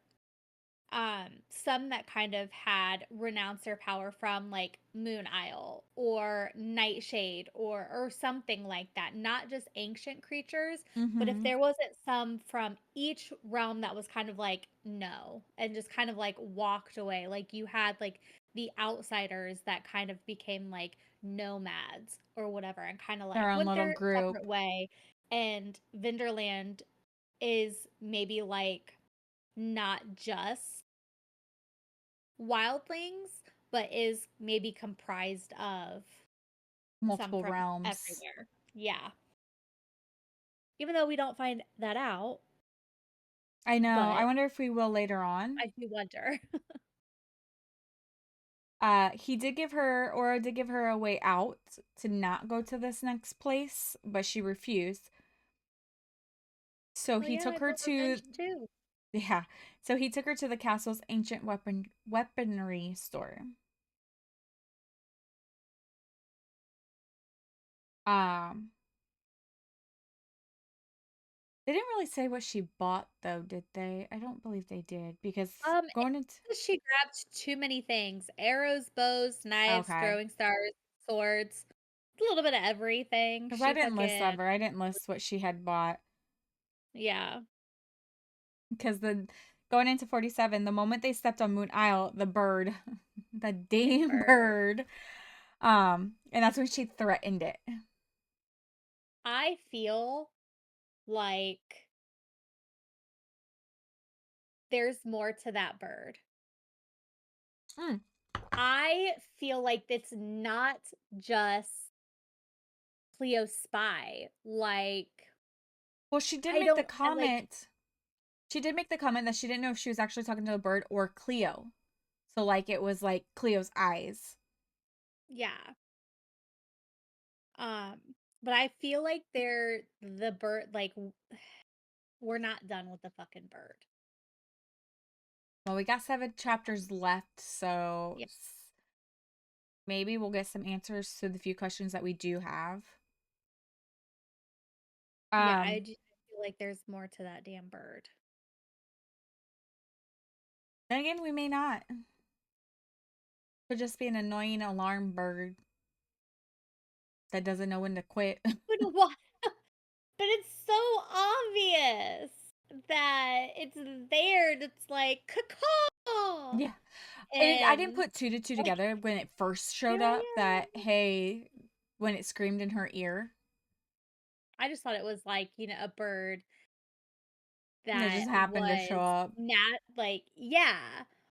some that kind of had renounced their power from like Moon Isle or Nightshade or something like that, not just ancient creatures, but if
Mm-hmm.
there wasn't some from each realm that was kind of like no and just kind of like walked away, like you had like the outsiders that kind of became like nomads or whatever and kind of
Their
like
own
went
little
their
group.
separate way, and Vinderland is maybe like not just wildlings, but is maybe comprised of some
Multiple
from
realms.
everywhere. Yeah. Even though we don't find that out,
I know. I
but
wonder if we will later on.
I do wonder.
He did give her, Aura did give her a way out to not go to this next place, but she refused. So
Well,
he
yeah,
took
I
her
want revenge
to,
too.
yeah. So he took her to the castle's ancient weaponry store. Um, they didn't really say what she bought though, did they? I don't believe they did because
It
going into
says she grabbed too many things: arrows, bows, knives,
okay,
throwing stars, swords, a little bit of everything.
because I
She
didn't list
fucking,
ever. I didn't list what she had bought
yeah,
because the going into 47, the moment they stepped on Moon Isle, the bird, the
fucking
damn
bird.
bird, and that's when she threatened it.
I feel like there's more to that bird.
Mm,
I feel like it's not just Cleo's spy. Like,
Well, she did
I
make the
don't, I like,
comment. She did make the comment that she didn't know if she was actually talking to a bird or Cleo. So like it was like Cleo's eyes.
yeah. Um, but I feel like they're the bird, like, we're not done with the fucking bird.
Well, we got 7 chapters left, so
Yeah.
maybe we'll get some answers to the few questions that we do have.
Yeah,
Um,
I feel like there's more to that damn bird.
then again, we may not. Could just be an annoying alarm bird that doesn't know when to quit.
But why? But it's so obvious that it's there. It's like, caw.
Yeah. I didn't
And
put two to two
like,
together when it first showed
yeah,
up that,
yeah.
hey, when it screamed in her ear,
I just thought it was like, a bird
it just
that
happened to show
was
up.
not like, yeah,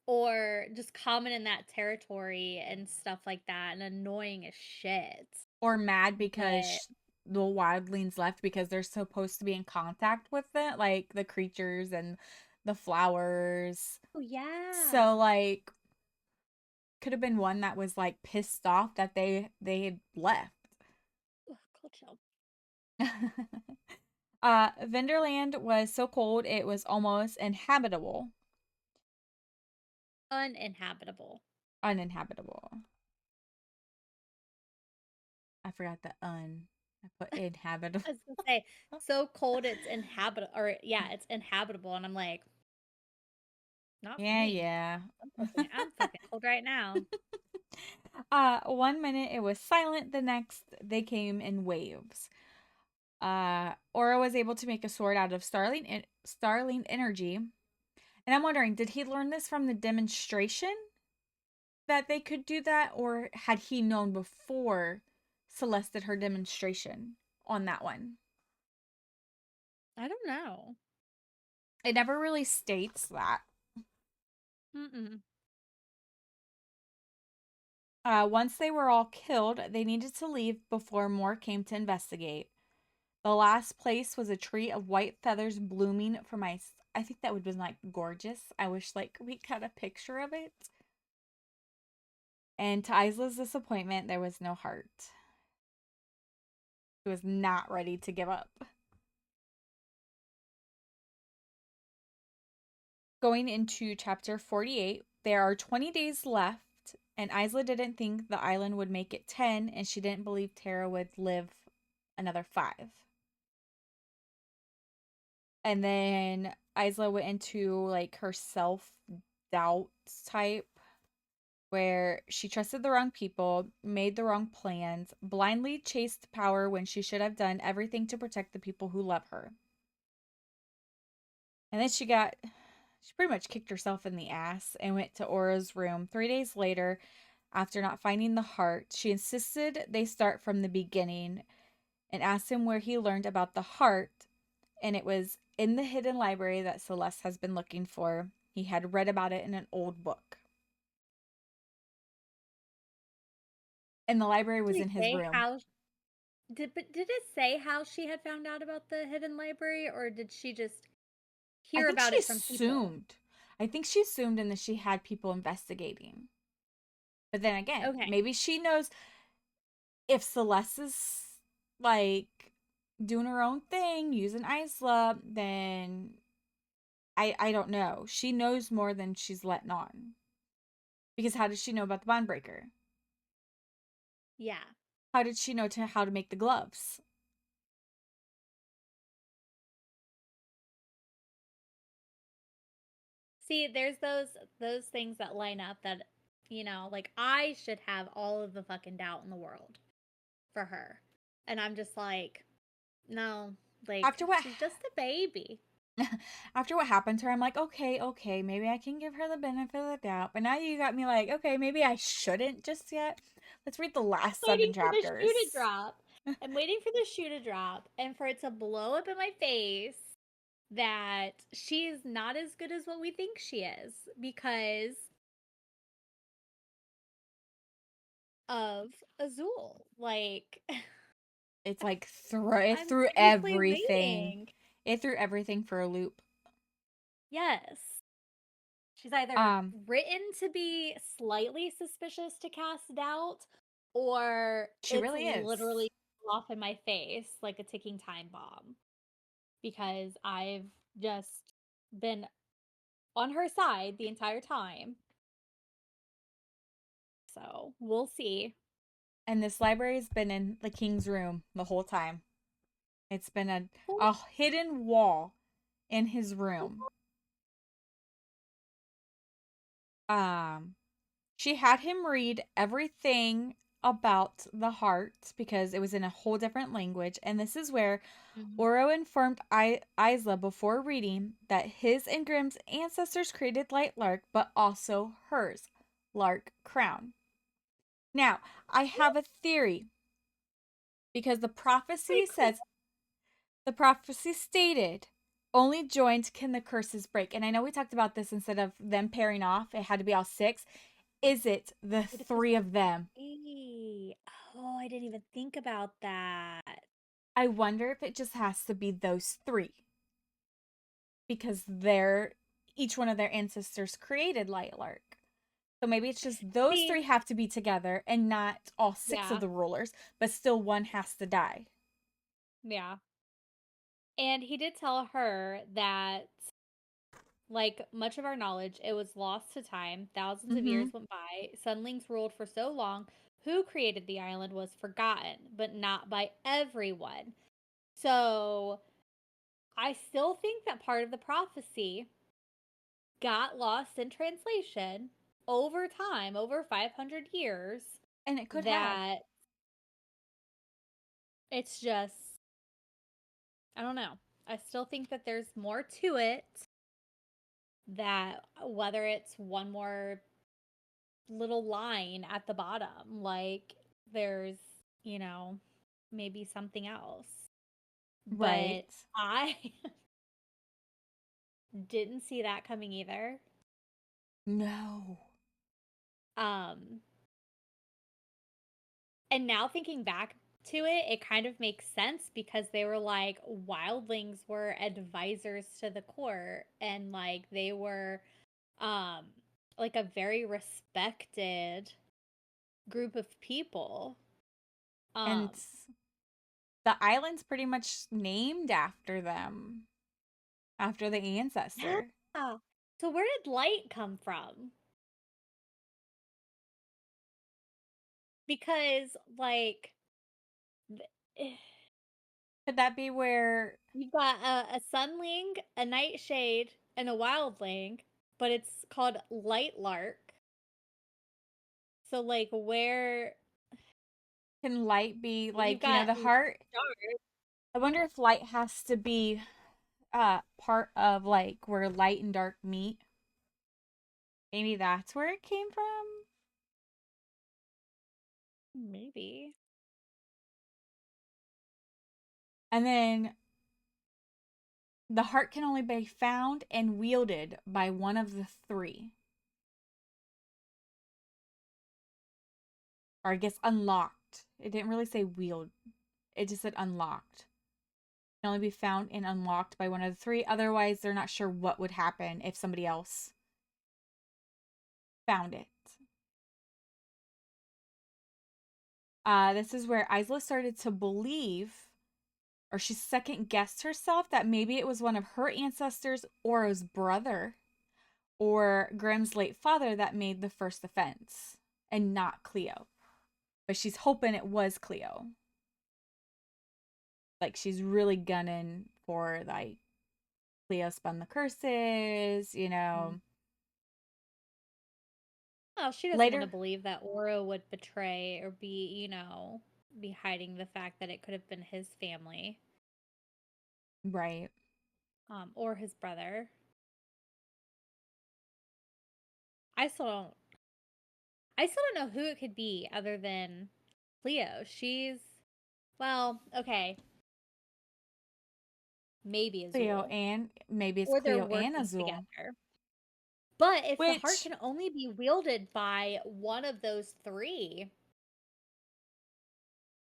or just common in that territory and stuff like that and annoying as shit.
Or mad
But
because the wildlings left because they're supposed to be in contact with it, like the creatures and the flowers.
oh yeah.
So like could have been one that was like pissed off that they had left.
Ugh, cold chill.
Vinderland was so cold it was almost inhabitable.
Uninhabitable.
Uninhabitable. I forgot the un. I put inhabitable.
I was gonna say, so cold it's inhabitable, or yeah, it's inhabitable, and I'm like, not for
Yeah,
me.
yeah.
I'm fucking cold right now.
One minute it was silent, the next they came in waves. Aura was able to make a sword out of starling energy. And I'm wondering, did he learn this from the demonstration that they could do that, or had he known before Celeste did her demonstration on that one?
I don't know.
It never really states that.
Mm-mm.
Once they were all killed, they needed to leave before more came to investigate. The last place was a tree of white feathers blooming for my. I think that would have been like gorgeous. I wish like we got a picture of it. And to Isla's disappointment, there was no heart. She was not ready to give up. Going into chapter 48, there are 20 days left, and Isla didn't think the island would make it 10, and she didn't believe Tara would live another 5. And then Isla went into like her self doubt type where she trusted the wrong people, made the wrong plans, blindly chased power when she should have done everything to protect the people who love her. And then she pretty much kicked herself in the ass and went to Aura's room 3 days later after not finding the heart. She insisted they start from the beginning and asked him where he learned about the heart, and it was in the hidden library that Celeste has been looking for. He had read about it in an old book. And the library was
Did
in
it
his
say
room.
how? Did it say how she had found out about the hidden library, or did she just
I
hear
think
about
she
it from people?
assumed. I think she assumed and that she had people investigating. But then again,
Okay.
maybe she knows if Celeste is like doing her own thing, using Isla, then I don't know. She knows more than she's letting on. Because how did she know about the bond breaker?
Yeah.
How did she know how to make the gloves?
See, there's those things that line up that, like I should have all of the fucking doubt in the world for her. And I'm just like, no, like
After what
she's just a baby.
after what happened to her, I'm like, okay, okay, maybe I can give her the benefit of the doubt. But now you got me like, okay, maybe I shouldn't just yet. Let's read the last seven
Waiting for the shoe to
chapters.
drop. I'm waiting for the shoe to drop and for it to blow up in my face that she's not as good as what we think she is because of Azul. Like,
It's like it
I'm
threw
seriously
everything.
waiting.
It threw everything for a loop.
Yes. She's either
Um,
written to be slightly suspicious to cast doubt, or
she
it's
really is.
literally off in my face like a ticking time bomb. Because I've just been on her side the entire time. So we'll see.
And this library's been in the king's room the whole time. It's been
Well,
a hidden wall in his room. Um, she had him read everything about the heart because it was in a whole different language. And this is where
mhm.
Oro informed Isla before reading that his and Grimm's ancestors created Lightlark, but also hers, Lark Crown. Now, I have a theory because
Pretty cool.
the prophecy stated only joined can the curses break. And I know we talked about this instead of them pairing off, it had to be all six. Is it the
What if there's
three of them?
three? Oh, I didn't even think about that.
I wonder if it just has to be those three because they're each one of their ancestors created Lightlark. So maybe it's just those
See,
three have to be together and not all six of
yeah,
the rulers, but still one has to die.
yeah. And he did tell her that, like much of our knowledge, it was lost to time. Thousands of
Mm-hmm.
years went by. Sunlings ruled for so long. Who created the island was forgotten, but not by everyone. So I still think that part of the prophecy got lost in translation over time, over 500 years,
And it could have.
that it's just, I don't know. I still think that there's more to it, that whether it's one more little line at the bottom, like there's, you know, maybe something else.
Right.
But I didn't see that coming either.
No.
Um, and now thinking back to it, it kind of makes sense because they were like wildlings were advisors to the court, and like they were um like a very respected group of people.
And
Um
the island's pretty much named after them, after the
yeah.
ancestor.
So where did light come from? Because like eh,
Could that be where
you've got a sunling, a nightshade, and a wildling, but it's called Lightlark. So like where
can light be
you've
like,
got
the heart?
stars.
I wonder if light has to be part of like where light and dark meet. Maybe that's where it came from.
Maybe.
And then the heart can only be found and wielded by one of the three. Or I guess unlocked. It didn't really say wield. It just said unlocked. It can only be found and unlocked by one of the three. Otherwise, they're not sure what would happen if somebody else found it. This is where Isla started to believe, or she second guessed herself, that maybe it was one of her ancestors, Oro's brother, or Grimm's late father that made the first offense, and not Cleo. But she's hoping it was Cleo. Like she's really gunning for like Cleo spun the curses.
Mhm. Oh, she doesn't want to
Later,
believe that Oro would betray or be, be hiding the fact that it could have been his family,
right.
or his brother. I still don't. I still don't know who it could be other than Cleo. Well, okay, maybe
Cleo
Azul,
and maybe it's
or they're
Cleo and
working
Azul.
together. But if the heart
Which
can only be wielded by one of those three,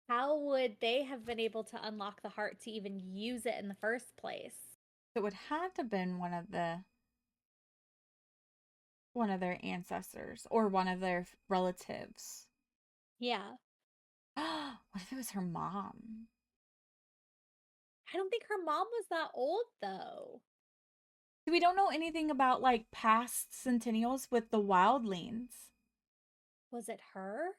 how would they have been able to unlock the heart to even use it in the first place?
It would have to have been one of their ancestors or one of their relatives.
Yeah.
What if it was her mom?
I don't think her mom was that old though.
We don't know anything about like past centennials with the wildlings.
Was it her?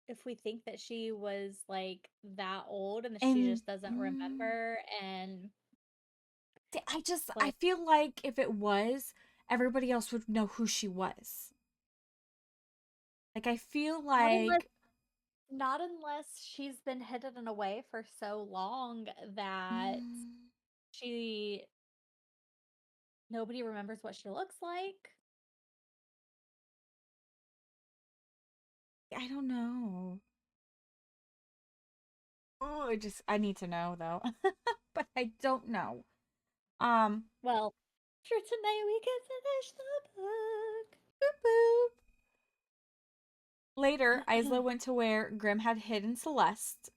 If we think that she was like that old and that she
And
just doesn't remember and
I
like
feel like if it was, everybody else would know who she was. Like I feel
not unless
like
not unless she's been hidden away for so long that
mm,
she nobody remembers what she looks like.
I don't know. Oh, I need to know though. But I don't know. Um,
Well, for tonight we can finish the book.
boop boop. Later, Isla went to where Grim had hidden Celeste.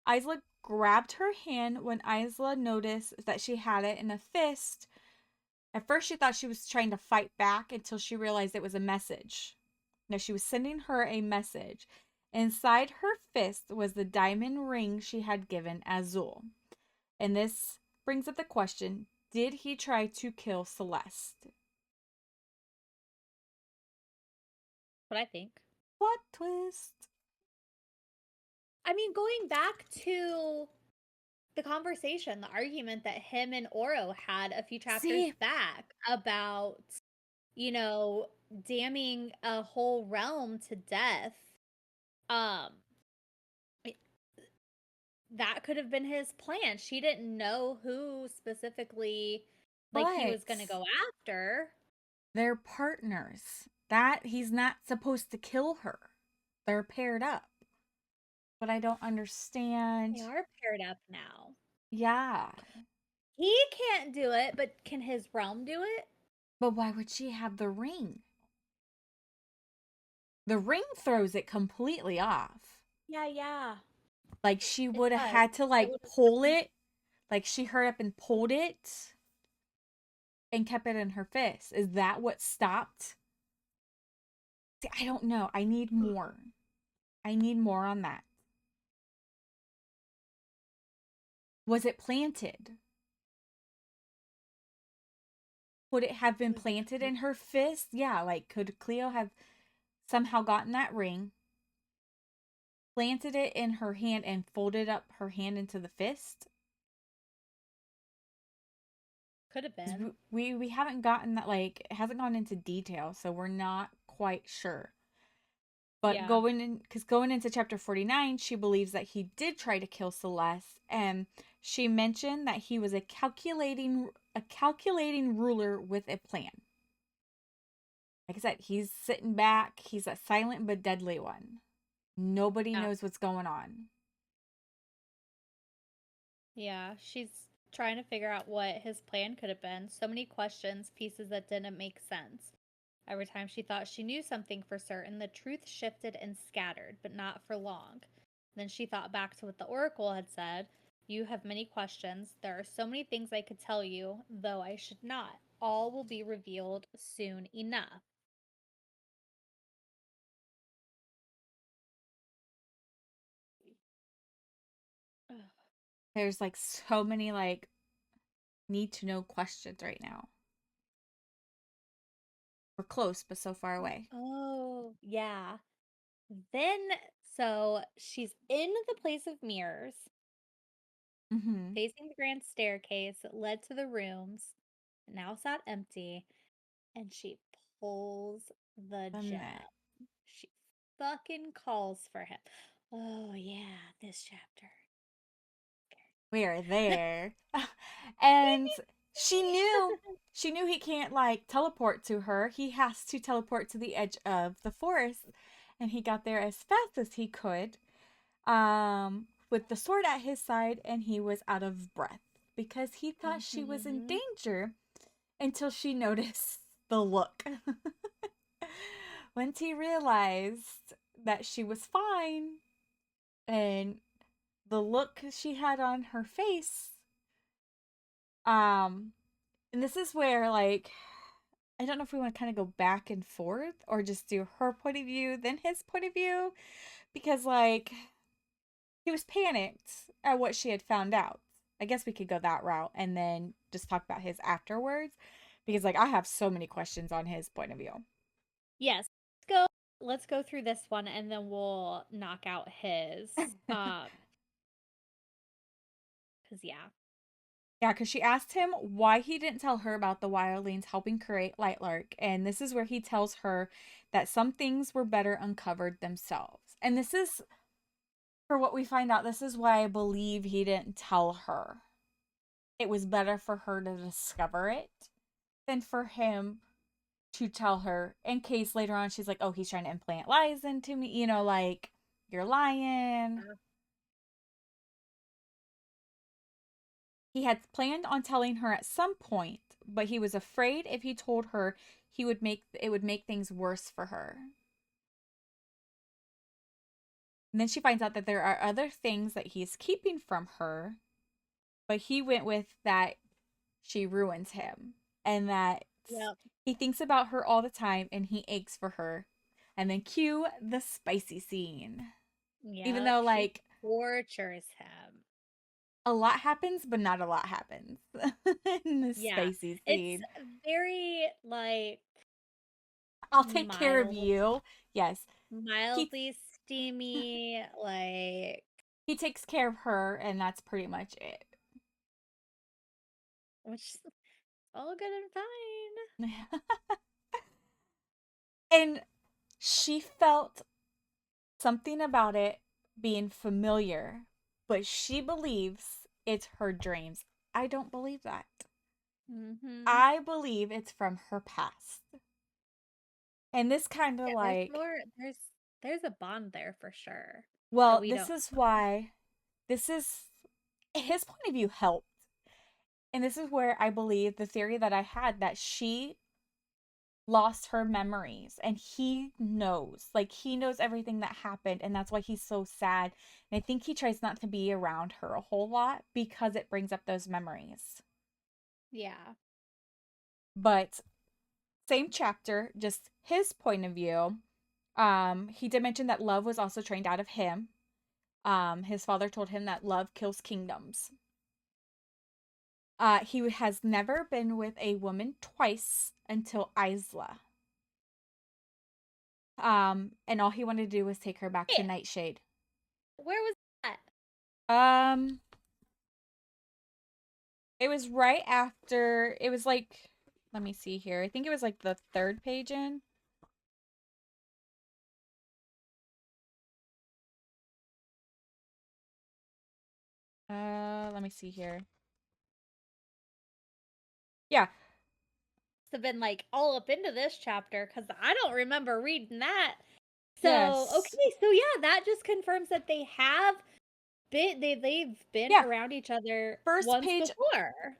Isla grabbed her hand when Isla noticed that she had it in a fist. At first, she thought she was trying to fight back until she realized it was a message. Now, she was sending her a message. Inside her fist was the diamond ring she had given Azul. And this brings up the question, did he try to kill Celeste?
What I think.
Plot twist.
I mean, going back to the conversation, the argument that him and Oro had a few chapters
See,
back about, you know, damning a whole realm to death. Um, it- that could have been his plan. She didn't know who specifically like he
but
was going to go after.
they're partners. That he's not supposed to kill her. They're paired up. But I don't
They
understand.
are paired up now.
Yeah.
He can't do it, but can his realm do it?
But why would she have the ring? The ring throws it completely off.
Yeah, yeah.
Like she
It
would have
does.
had to
It
like
would
pull
have
it. Like she hurried up and pulled it and kept it in her fist. Is that what stopped? See, I don't know. I need more. I need more on that. Was it planted? Would it have been
was it
planted in her fist? Yeah, like could Cleo have somehow gotten that ring, planted it in her hand, and folded up her hand into the fist?
could have
'Cause
been.
we haven't gotten that, like it hasn't gone into detail, so we're not quite sure. But
Yeah.
going into chapter 49, she believes that he did try to kill Celeste, and she mentioned that he was a calculating ruler with a plan. Like I said, he's sitting back, he's a silent but deadly one. Nobody
Yeah.
knows what's going on.
Yeah, she's trying to figure out what his plan could have been. So many questions, pieces that didn't make sense. Every time she thought she knew something for certain, the truth shifted and scattered, but not for long. Then she thought back to what the oracle had said. You have many questions. There are so many things I could tell you, though I should not. All will be revealed soon enough. Ugh.
There's like so many like need to know questions right now. We're close, but so far away.
Oh, yeah. Then, so she's in the place of mirrors,
Mm-hmm.
facing the grand staircase that led to the rooms, now sat empty, and she pulls the
The neck.
gem. She fucking calls for him. Oh, yeah, this chapter.
We are there. And she knew she knew he can't like teleport to her. He has to teleport to the edge of the forest. And he got there as fast as he could. With the sword at his side, and he was out of breath because he thought she was in
Mm-hmm.
danger until she noticed the look. Once he realized that she was fine, And the look she had on her face, um, and this is where, like, I don't know if we want to kind of go back and forth or just do her point of view, then his point of view, because, like, he was panicked at what she had found out. I guess we could go that route and then just talk about his afterwards, because, like, I have so many questions on his point of view.
Yes. Let's go through this one and then we'll knock out his. Cuz yeah.
Yeah, because she asked him why he didn't tell her about the wildlings helping create Lightlark, and this is where he tells her that some things were better uncovered themselves. And this is, for what we find out, this is why I believe he didn't tell her. It was better for her to discover it than for him to tell her, in case later on she's like, oh, he's trying to implant lies into me, like, you're lying. He had planned on telling her at some point, but he was afraid if he told her, it would make things worse for her. And then she finds out that there are other things that he's keeping from her, but he went with that she ruins him, and that
Yep.
he thinks about her all the time and he aches for her. And then cue the spicy scene. Even
Yep.
though,
She
like,
tortures him.
a lot happens, but not a lot happens in this
Yeah.
spicy
It's
scene.
very like
I'll take care of
mild,
you. Yes. He
mildly steamy, like,
he takes care of her, and that's pretty much it.
which is all good and fine.
And she felt something about it being familiar, but she believes it's her dreams. I don't believe that.
Mm-hmm.
I believe it's from her past. And this kind of
Yeah, there's
like,
more. There's a bond there for sure that
well,
we
this
don't
is
know.
why this is his point of view helped. And this is where I believe the theory that I had, that she lost her memories and he knows everything that happened, and that's why he's so sad. And I think he tries not to be around her a whole lot because it brings up those memories.
Yeah.
But same chapter, just his point of view. He did mention that love was also trained out of him. His father told him that love kills kingdoms. He has never been with a woman twice until Isla. And all he wanted to do was take her back to
Hey,
Nightshade.
where was that?
Um, it was right after. It was like, let me see here. I think it was like the third page in. Let me see here. Yeah.
Have been like all up into this chapter because I don't remember reading that. So
Yes.
okay, so yeah, that just confirms that they have they've been
Yeah.
around each other
First
once
page.
before.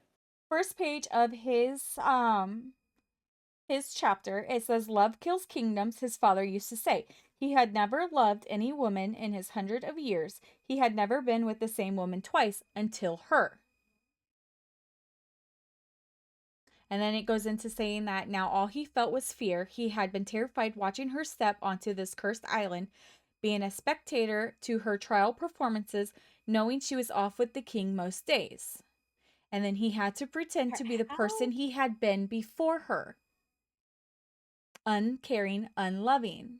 First page of his chapter, it says, love kills kingdoms, his father used to say. He had never loved any woman in his 100 of years. He had never been with the same woman twice until her. And then it goes into saying that now all he felt was fear. He had been terrified watching her step onto this cursed island, being a spectator to her trial performances, knowing she was off with the king most days. And then he had to pretend to be the
How?
person he had been before her, uncaring, unloving.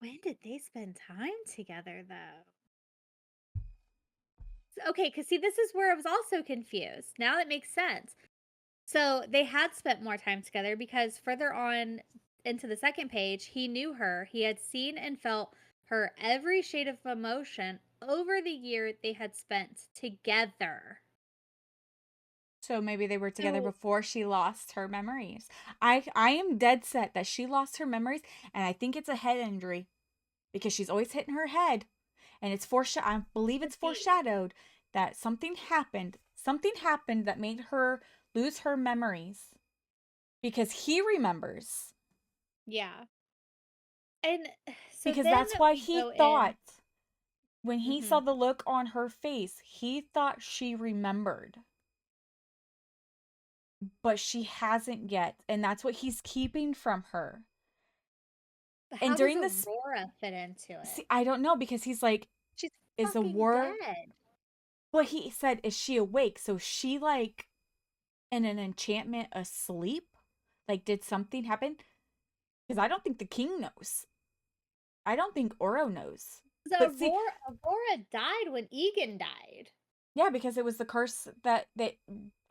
When did they spend time together though? Okay, because see, this is where I was also confused. Now that makes sense. So they had spent more time together because further on into the second page, he knew her. He had seen and felt her every shade of emotion over the year they had spent together.
So maybe they were together
So,
before she lost her memories. I am dead set that she lost her memories, and I think it's a head injury because she's always hitting her head, and I believe
could
it's
be.
foreshadowed that something happened. Something happened that made her lose her memories because he remembers.
Yeah. And so
Because
then
that's why
we
he
go in.
thought, when he saw
Mhm.
the look on her face, he thought she remembered. But she hasn't yet. And that's what he's keeping from her.
But
And
how does
during this,
Aurora fit into it?
see, I don't know because he's like,
She's
is the
fucking
war.
dead.
Well, he said, is she awake? So she like in an enchantment asleep? Like, did something happen? Because I don't think the king knows. I don't think Oro knows.
So
But see,
Aurora died when Egan died.
yeah, because it was the curse that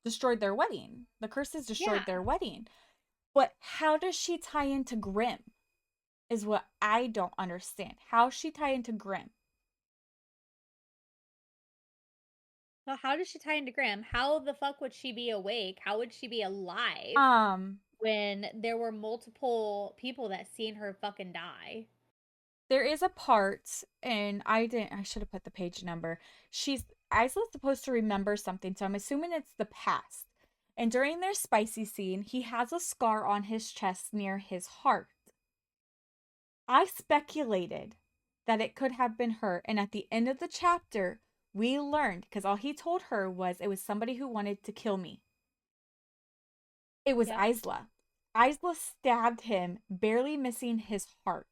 destroyed their wedding. The curses destroyed
Yeah.
their wedding. But how does she tie into Grimm? Is what I don't understand. How she tie into Grimm?
So how does she tie into Graham? How the fuck would she be awake? How would she be alive
Um,
when there were multiple people that seen her fucking die?
there is a part, and I should have put the page number. She's Isla's supposed to remember something, so I'm assuming it's the past. And during their spicy scene, he has a scar on his chest near his heart. I speculated that it could have been her, and at the end of the chapter, we learned because all he told her was it was somebody who wanted to kill me. It was
Yep.
Isla. Isla stabbed him, barely missing his heart.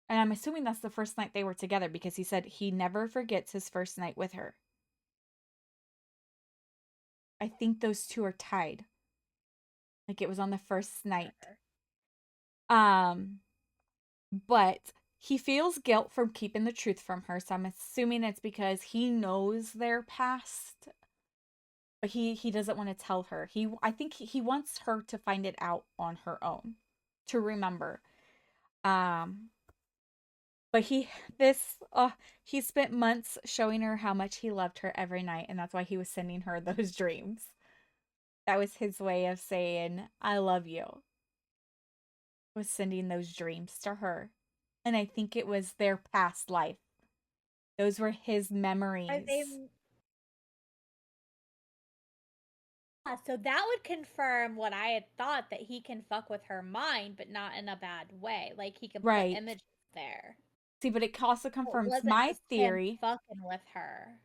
And I'm assuming that's the first night they were together because he said he never forgets his first night with her. I think those two are tied. Like it was on the first night.
Sure.
Um, but he feels guilt from keeping the truth from her, so I'm assuming it's because he knows their past, but he doesn't want to tell her. I think he wants her to find it out on her own, to remember. Um, but he spent months showing her how much he loved her every night, and that's why he was sending her those dreams. That was his way of saying, I love you. Was sending those dreams to her. And I think it was their past life. Those were his
Are they
memories.
so that would confirm what I had thought, that he can fuck with her mind, but not in a bad way. Like he can put
Right.
images there.
See, but it also
So it
confirms
wasn't
my
just him
theory.
fucking with her.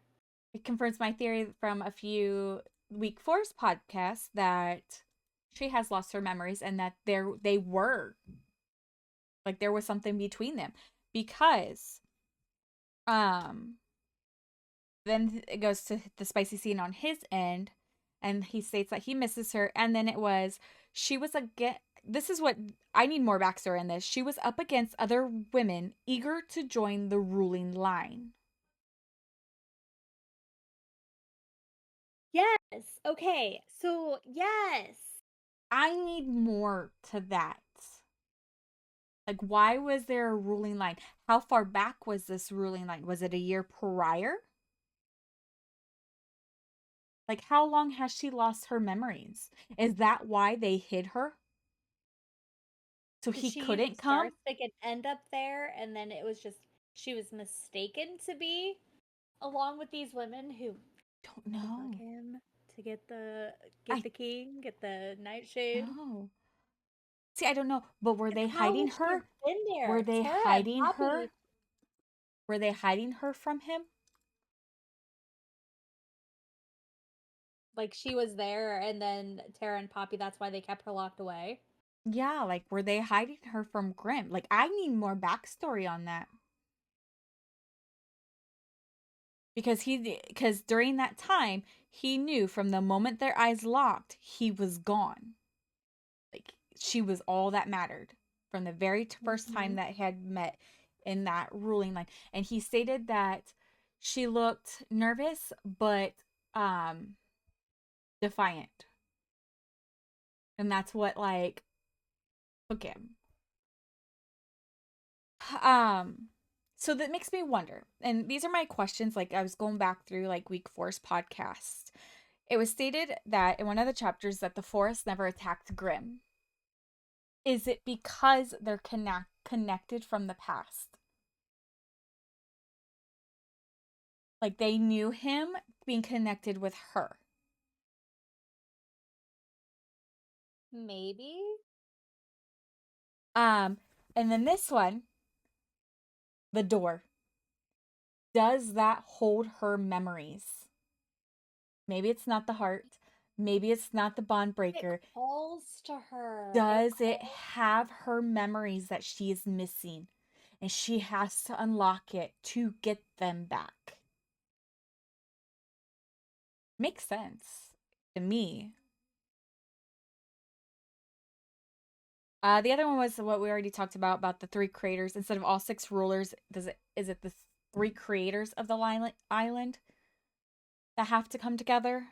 It confirms my theory from a few Week Force podcasts that she has lost her memories and that they were like there was something between them because um then it goes to the spicy scene on his end, and he states that he misses her. And then it was, she was again. This is what I need more backstory in this. She was up against other women eager to join the ruling line.
Yes. Okay. So, yes.
I need more to that. Like, why was there a ruling line? How far back was this ruling line? Was it a year prior? Like, how long has she lost her memories? Is that why they hid her? So
Did
he
she use the
couldn't
star
come?
stick and end up there? And then it was just, she was mistaken to be along with these women who
Don't
had to fuck
know.
him to get
I
the king, get the nightshade.
know. See, I don't know, but were
And
they
how
hiding
would she have
her?
been
Were
there?
they
Tara and
hiding
Poppy.
her? Were they hiding her from him?
Like she was there, and then Tara and Poppy, that's why they kept her locked away.
Yeah, like were they hiding her from Grim? Like I need more backstory on that. Because during that time, he knew from the moment their eyes locked, he was gone. Like she was all that mattered from the very first time
Hmm.
that had met in that ruling line. And he stated that she looked nervous but defiant. And that's what like took him. Um, so that makes me wonder, and these are my questions. Like I was going back through like Week Four's podcast. It was stated that in one of the chapters that the forest never attacked Grimm. Is it because they're connected from the past? Like they knew him being connected with her.
Maybe.
Um, and then this one, the door. Does that hold her memories? Maybe it's not the heart. Maybe it's not the bond
It
breaker.
calls to her. It
Does it
calls.
have her memories that she is missing? And she has to unlock it to get them back. Makes sense to me. The other one was what we already talked about the three creators instead of all six rulers. Does it is it the three creators of the island that have to come together?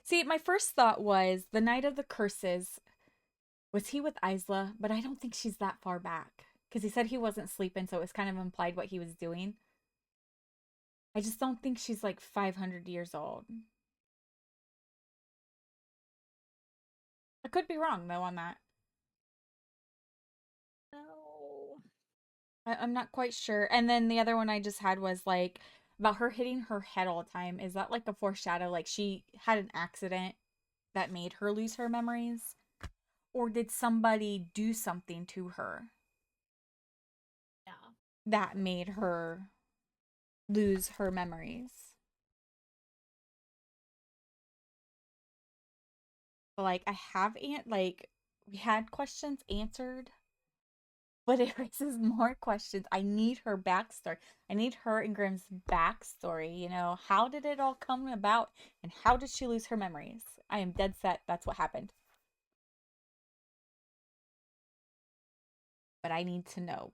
See, my first thought was the Night of the Curses. Was he with Isla? But I don't think she's that far back because he said he wasn't sleeping, so it was kind of implied what he was doing. I just don't think she's like 500 years old. I could be wrong though on that.
No.
I'm not quite sure. And then the other one I just had was like about her hitting her head all the time. Is that like a foreshadow? Like she had an accident that made her lose her memories? Or did somebody do something to her
Yeah.
that made her lose her memories? But like I have like we had questions answered, but it raises more questions. I need her backstory. I need her and Grimm's backstory. How did it all come about and how did she lose her memories? I am dead set that's what happened. But I need to know.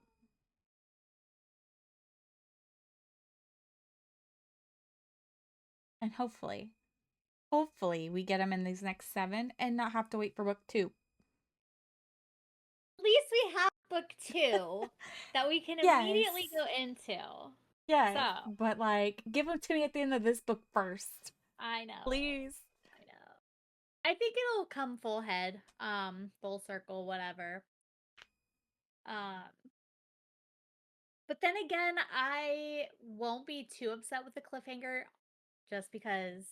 And hopefully we get them in these next 7 and not have to wait for book 2.
At least we have book 2 that we can
Yes.
immediately go into.
Yes.
So,
But like give them to me at the end of this book first.
I know.
Please.
I know. I think it'll come full head, full circle, whatever. Um, but then again, I won't be too upset with the cliffhanger just because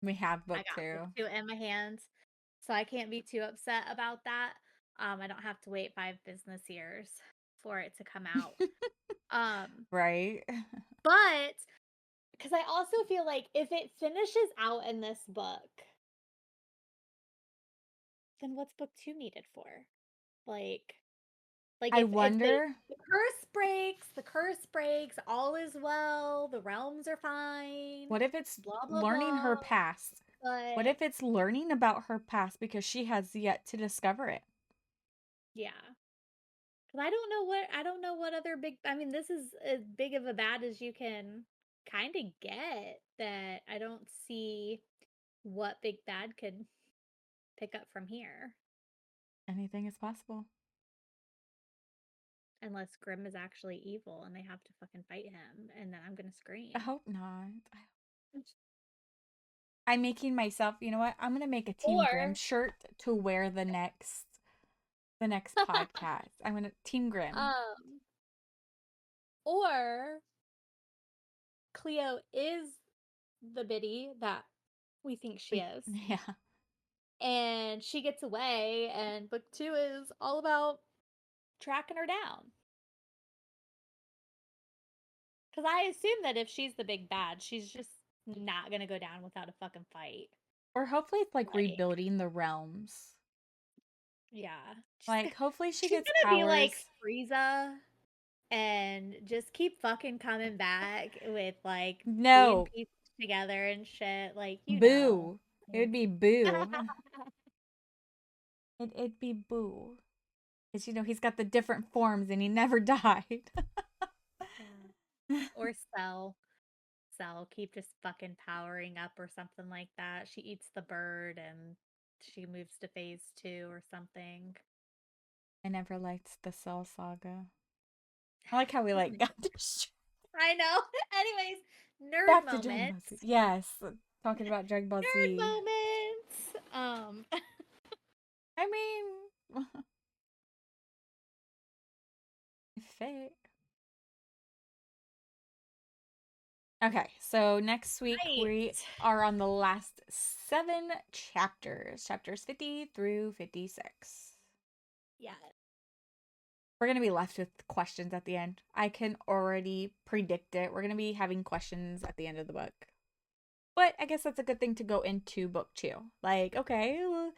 We have
I
book
got book
2.
2 in my hands. So I can't be too upset about that. I don't have to wait 5 business years for it to come out. Um,
Right?
but because I also feel like if it finishes out in this book, then what's book 2 needed for? Like, like
I
if they
wonder
the curse breaks, all is well, the realms are fine,
what if it's
blah blah
learning her
blah.
past? What
But
if it's learning about her past because she has yet to discover it?
yeah, because I don't know what other big. I mean, this is as big of a bad as you can kind of get. That I don't see what big bad could pick up from here,
Anything is possible.
unless Grimm is actually evil and they have to fucking fight him, and then I'm gonna
I
scream.
hope not. I'm making myself, you know what? I'm gonna make a Team Grimm
Or,
shirt to wear the next podcast. I'm gonna Team Grimm.
um, or Cleo is the biddy that we think she is,
Yeah.
and she gets away, and book 2 is all about tracking her down. Because I assume that if she's the big bad, she's just not gonna go down without a fucking fight.
Or hopefully it's like
Like,
rebuilding the realms.
yeah,
Like hopefully she
she's
gets
gonna be like
powers.
Frieza and just keep fucking coming back with like being
No.
pieced together and shit. Like, you know.
Boo. It would be Boo. It'd be Boo. Because he's got the different forms and he never died.
Yeah. Or Cell. Cell keep just fucking powering up or something like that. She eats the bird and she moves to phase 2 or something.
I never liked the Cell Saga. I like how we like got this
I know. Anyways, nerd
back to Dragon Ball Z.
moments.
Yes, talking about Dragon Ball
Nerd
Z.
moments.
I mean, it fit. Okay, so next week we
Right.
are on the last 7 chapters, chapters 50 through 56.
Yeah.
We're going to be left with questions at the end. I can already predict it. We're going to be having questions at the end of the book. But I guess that's a good thing to go into book 2. Like, okay, well,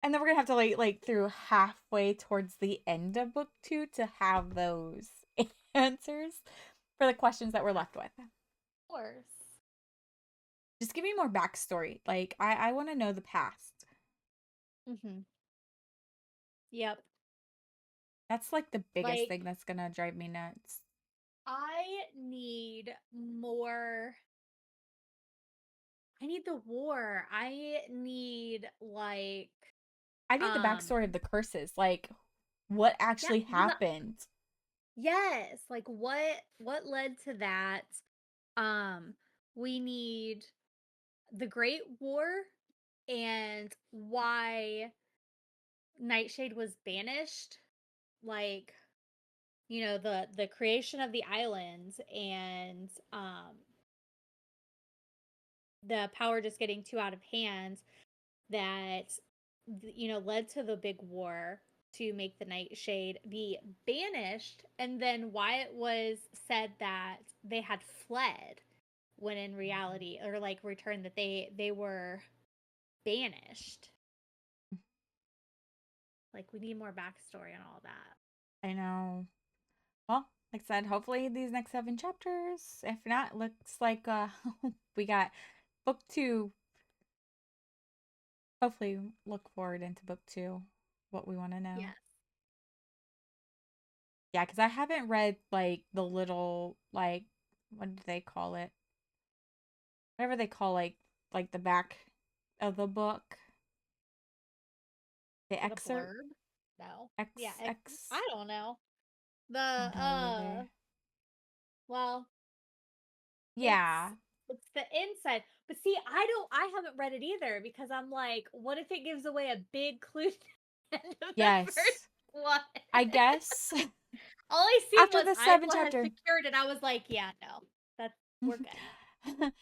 and then we're going to have to like through halfway towards the end of book 2 to have those answers for the questions that we're left with.
Of course.
Just give me more backstory. Like, I want to know the past.
Mm-hmm. Yep.
That's like the biggest
Like,
thing that's gonna drive me nuts.
I need more. I need the war. I need like
I need the
um
backstory of the curses. Like, what
yeah,
actually
well,
happened?
yes, like what led to that? Um we need the Great War and why Nightshade was banished, like, the creation of the islands and the power just getting too out of hand that led to the big war to make the Nightshade be banished, and then why it was said that they had fled when in reality, or like returned, that they were banished. Like, we need more backstory on all that.
I know. Well, like I said, hopefully these next 7 chapters. If not, looks like we got book 2. Hopefully look forward into book 2. What we want to know.
Yes.
Yeah, because I haven't read like the little like what do they call it? Whatever they call like the back of the book. The
Like a
excerpt.
blurb. No. Yeah,
X.
I don't know. The
I don't know either.
well, it's
Yeah.
it's the inside. But see, I haven't read it either, because I'm like, what if it gives away a big clue to the end of the first
Yes.
one?
I guess
All I seen
after
was
the seven
Isla has
chapter.
secured, and I was like, yeah, no. That's We're good.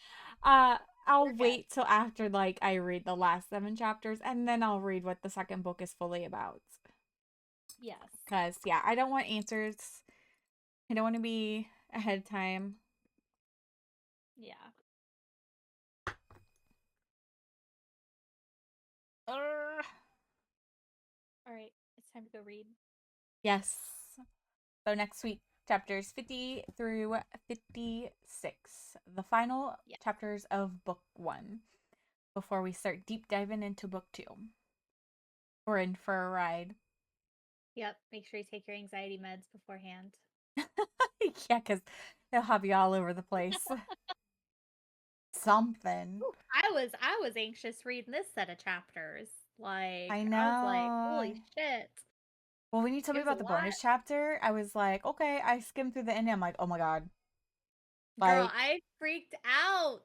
uh I'll
We're good.
wait till after like I read the last 7 chapters and then I'll read what the second book is fully about.
Yes.
Cuz yeah, I don't want answers. I don't want to be ahead of time.
Yeah.
Uh,
All right. It's time to go read.
yes. So next week chapters 50 through 56, the final
Yeah.
chapters of book 1 before we start deep diving into book 2. We're in for a ride.
Yep. Make sure you take your anxiety meds beforehand.
Yeah, because they'll have you all over the place. Something.
Ooh, I was anxious reading this set of chapters.
I
Like, I was like,
know.
holy shit.
Well, when you told
It
me
was a
about the
lot.
bonus chapter, I was like, okay, I skimmed through the end. I'm like, oh my God.
Girl,
Like,
I freaked out.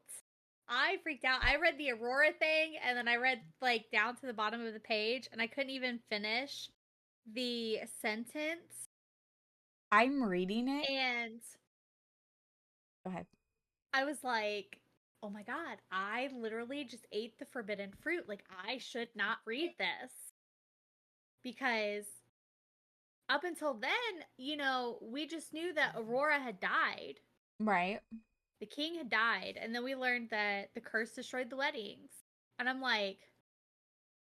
I freaked out. I read the Aurora thing, and then I read like down to the bottom of the page, and I couldn't even finish the sentence.
I'm reading it.
And
Go ahead.
I was like, oh my God, I literally just ate the forbidden fruit. Like, I should not read this, because up until then, we just knew that Aurora had died.
Right.
The king had died, and then we learned that the curse destroyed the weddings. And I'm like,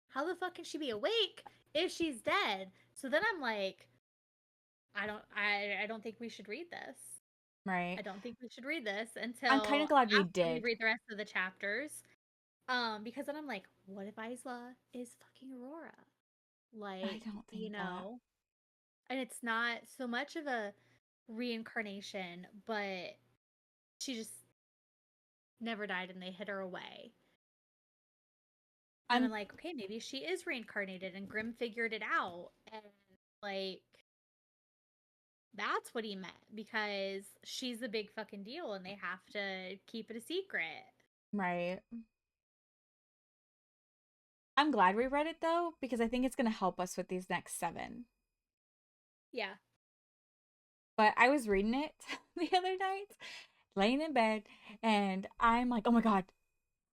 how the fuck can she be awake if she's dead? So then I'm like, I don't think we should read this.
Right.
I don't think we should read this
I'm kind
until
of glad we
after we
did.
read the rest of the chapters. Because then I'm like, what if Isla is fucking Aurora?
I
Like,
don't think that.
and it's not so much of a reincarnation, but she just never died and they hid her away. And I'm
I'm
like, okay, maybe she is reincarnated and Grimm figured it out. And like, that's what he meant, because she's a big fucking deal and they have to keep it a secret.
right. I'm glad we read it though, because I think it's going to help us with these next 7.
Yeah.
But I was reading it the other night. laying in bed, and I'm like, oh my God,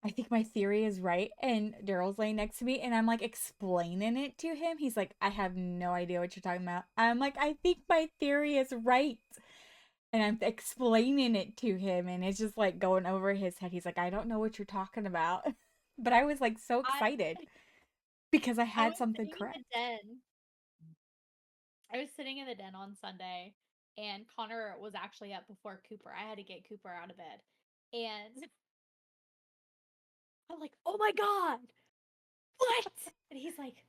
I think my theory is right. And Daryl's laying next to me, and I'm like explaining it to him. He's like, I have no idea what you're talking about. I'm like, I think my theory is right. And I'm explaining it to him, and it's just like going over his head. He's like, I don't know what you're talking about. But I was like so
I
excited because I
I
had
was
something
sitting in the
correct.
den. I was sitting in the den on Sunday, and Connor was actually up before Cooper. I had to get Cooper out of bed. And I'm like, "Oh my god. What?" And he's like,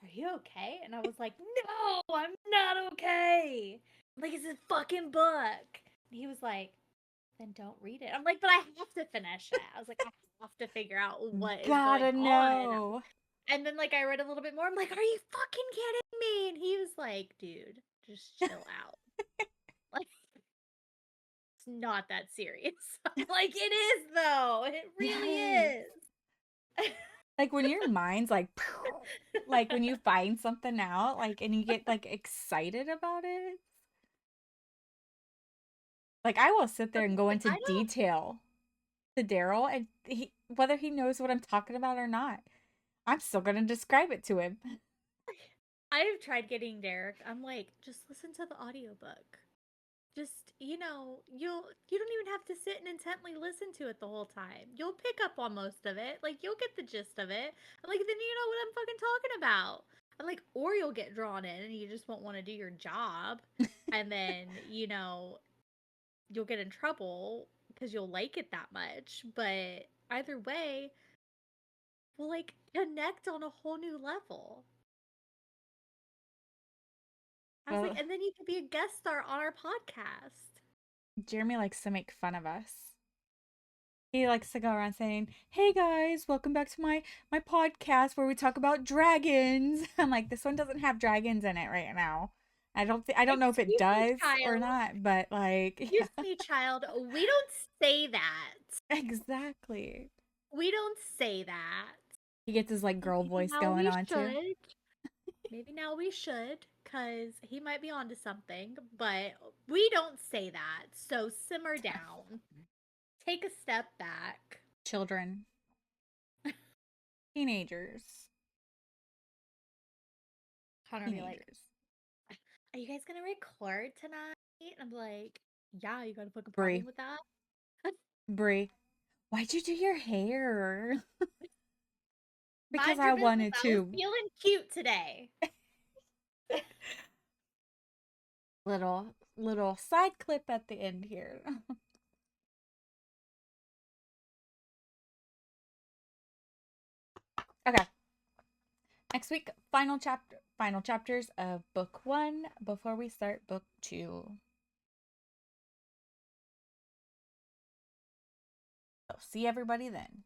"Are you okay?" And I was like, "No, I'm not okay." I'm like, "It's a fucking book." And he was like, "Then don't read it." I'm like, "But I have to finish it." I was like, "I have to figure out what is going
Gotta
on."
know.
And then like I read a little bit more. I'm like, "Are you fucking kidding me?" And he was like, "Dude, just chill out." Like it's not that serious. I'm like, "It is though. It really
Yes.
is."
Like when your mind's like, like when you find something out, like, and you get like excited about it. Like I will sit there and go
Like,
into
I don't
detail to Daryl, and whether he knows what I'm talking about or not, I'm still gonna describe it to him.
I've tried getting Derek. I'm like, just listen to the audiobook. Just, you don't even have to sit and intently listen to it the whole time. You'll pick up on most of it. Like you'll get the gist of it. I'm like, then you know what I'm fucking talking about. I'm like, or you'll get drawn in and you just won't want to do your job. And then, you'll get in trouble because you'll like it that much. But either way, we'll like connect on a whole new level. I was like,
Well,
and then you could be a guest star on our podcast.
Jeremy likes to make fun of us. He likes to go around saying, "Hey guys, welcome back to my podcast where we talk about dragons." I'm like, this one doesn't have dragons in it right now. I don't know if it
Excuse me,
does or
child.
not, but like,
Excuse
yeah,
me, child. We don't say that.
exactly.
We don't say that.
He gets his like girl
Maybe
voice
now
going
we
on too.
should. Maybe now we should, because he might be onto something, but we don't say that. So simmer down. Take a step back.
Children, teenagers,
Connor will be like,
teenagers.
"Are you guys gonna record tonight?" And I'm like, "Yeah, you got a fucking
Brie,
problem with that?"
Brie, why'd you do your hair? Because
Mind
I
your business.
wanted
I was
to.
feeling cute today.
Little side clip at the end here. Okay. Next week, final chapters of book 1 before we start book 2. So see everybody then.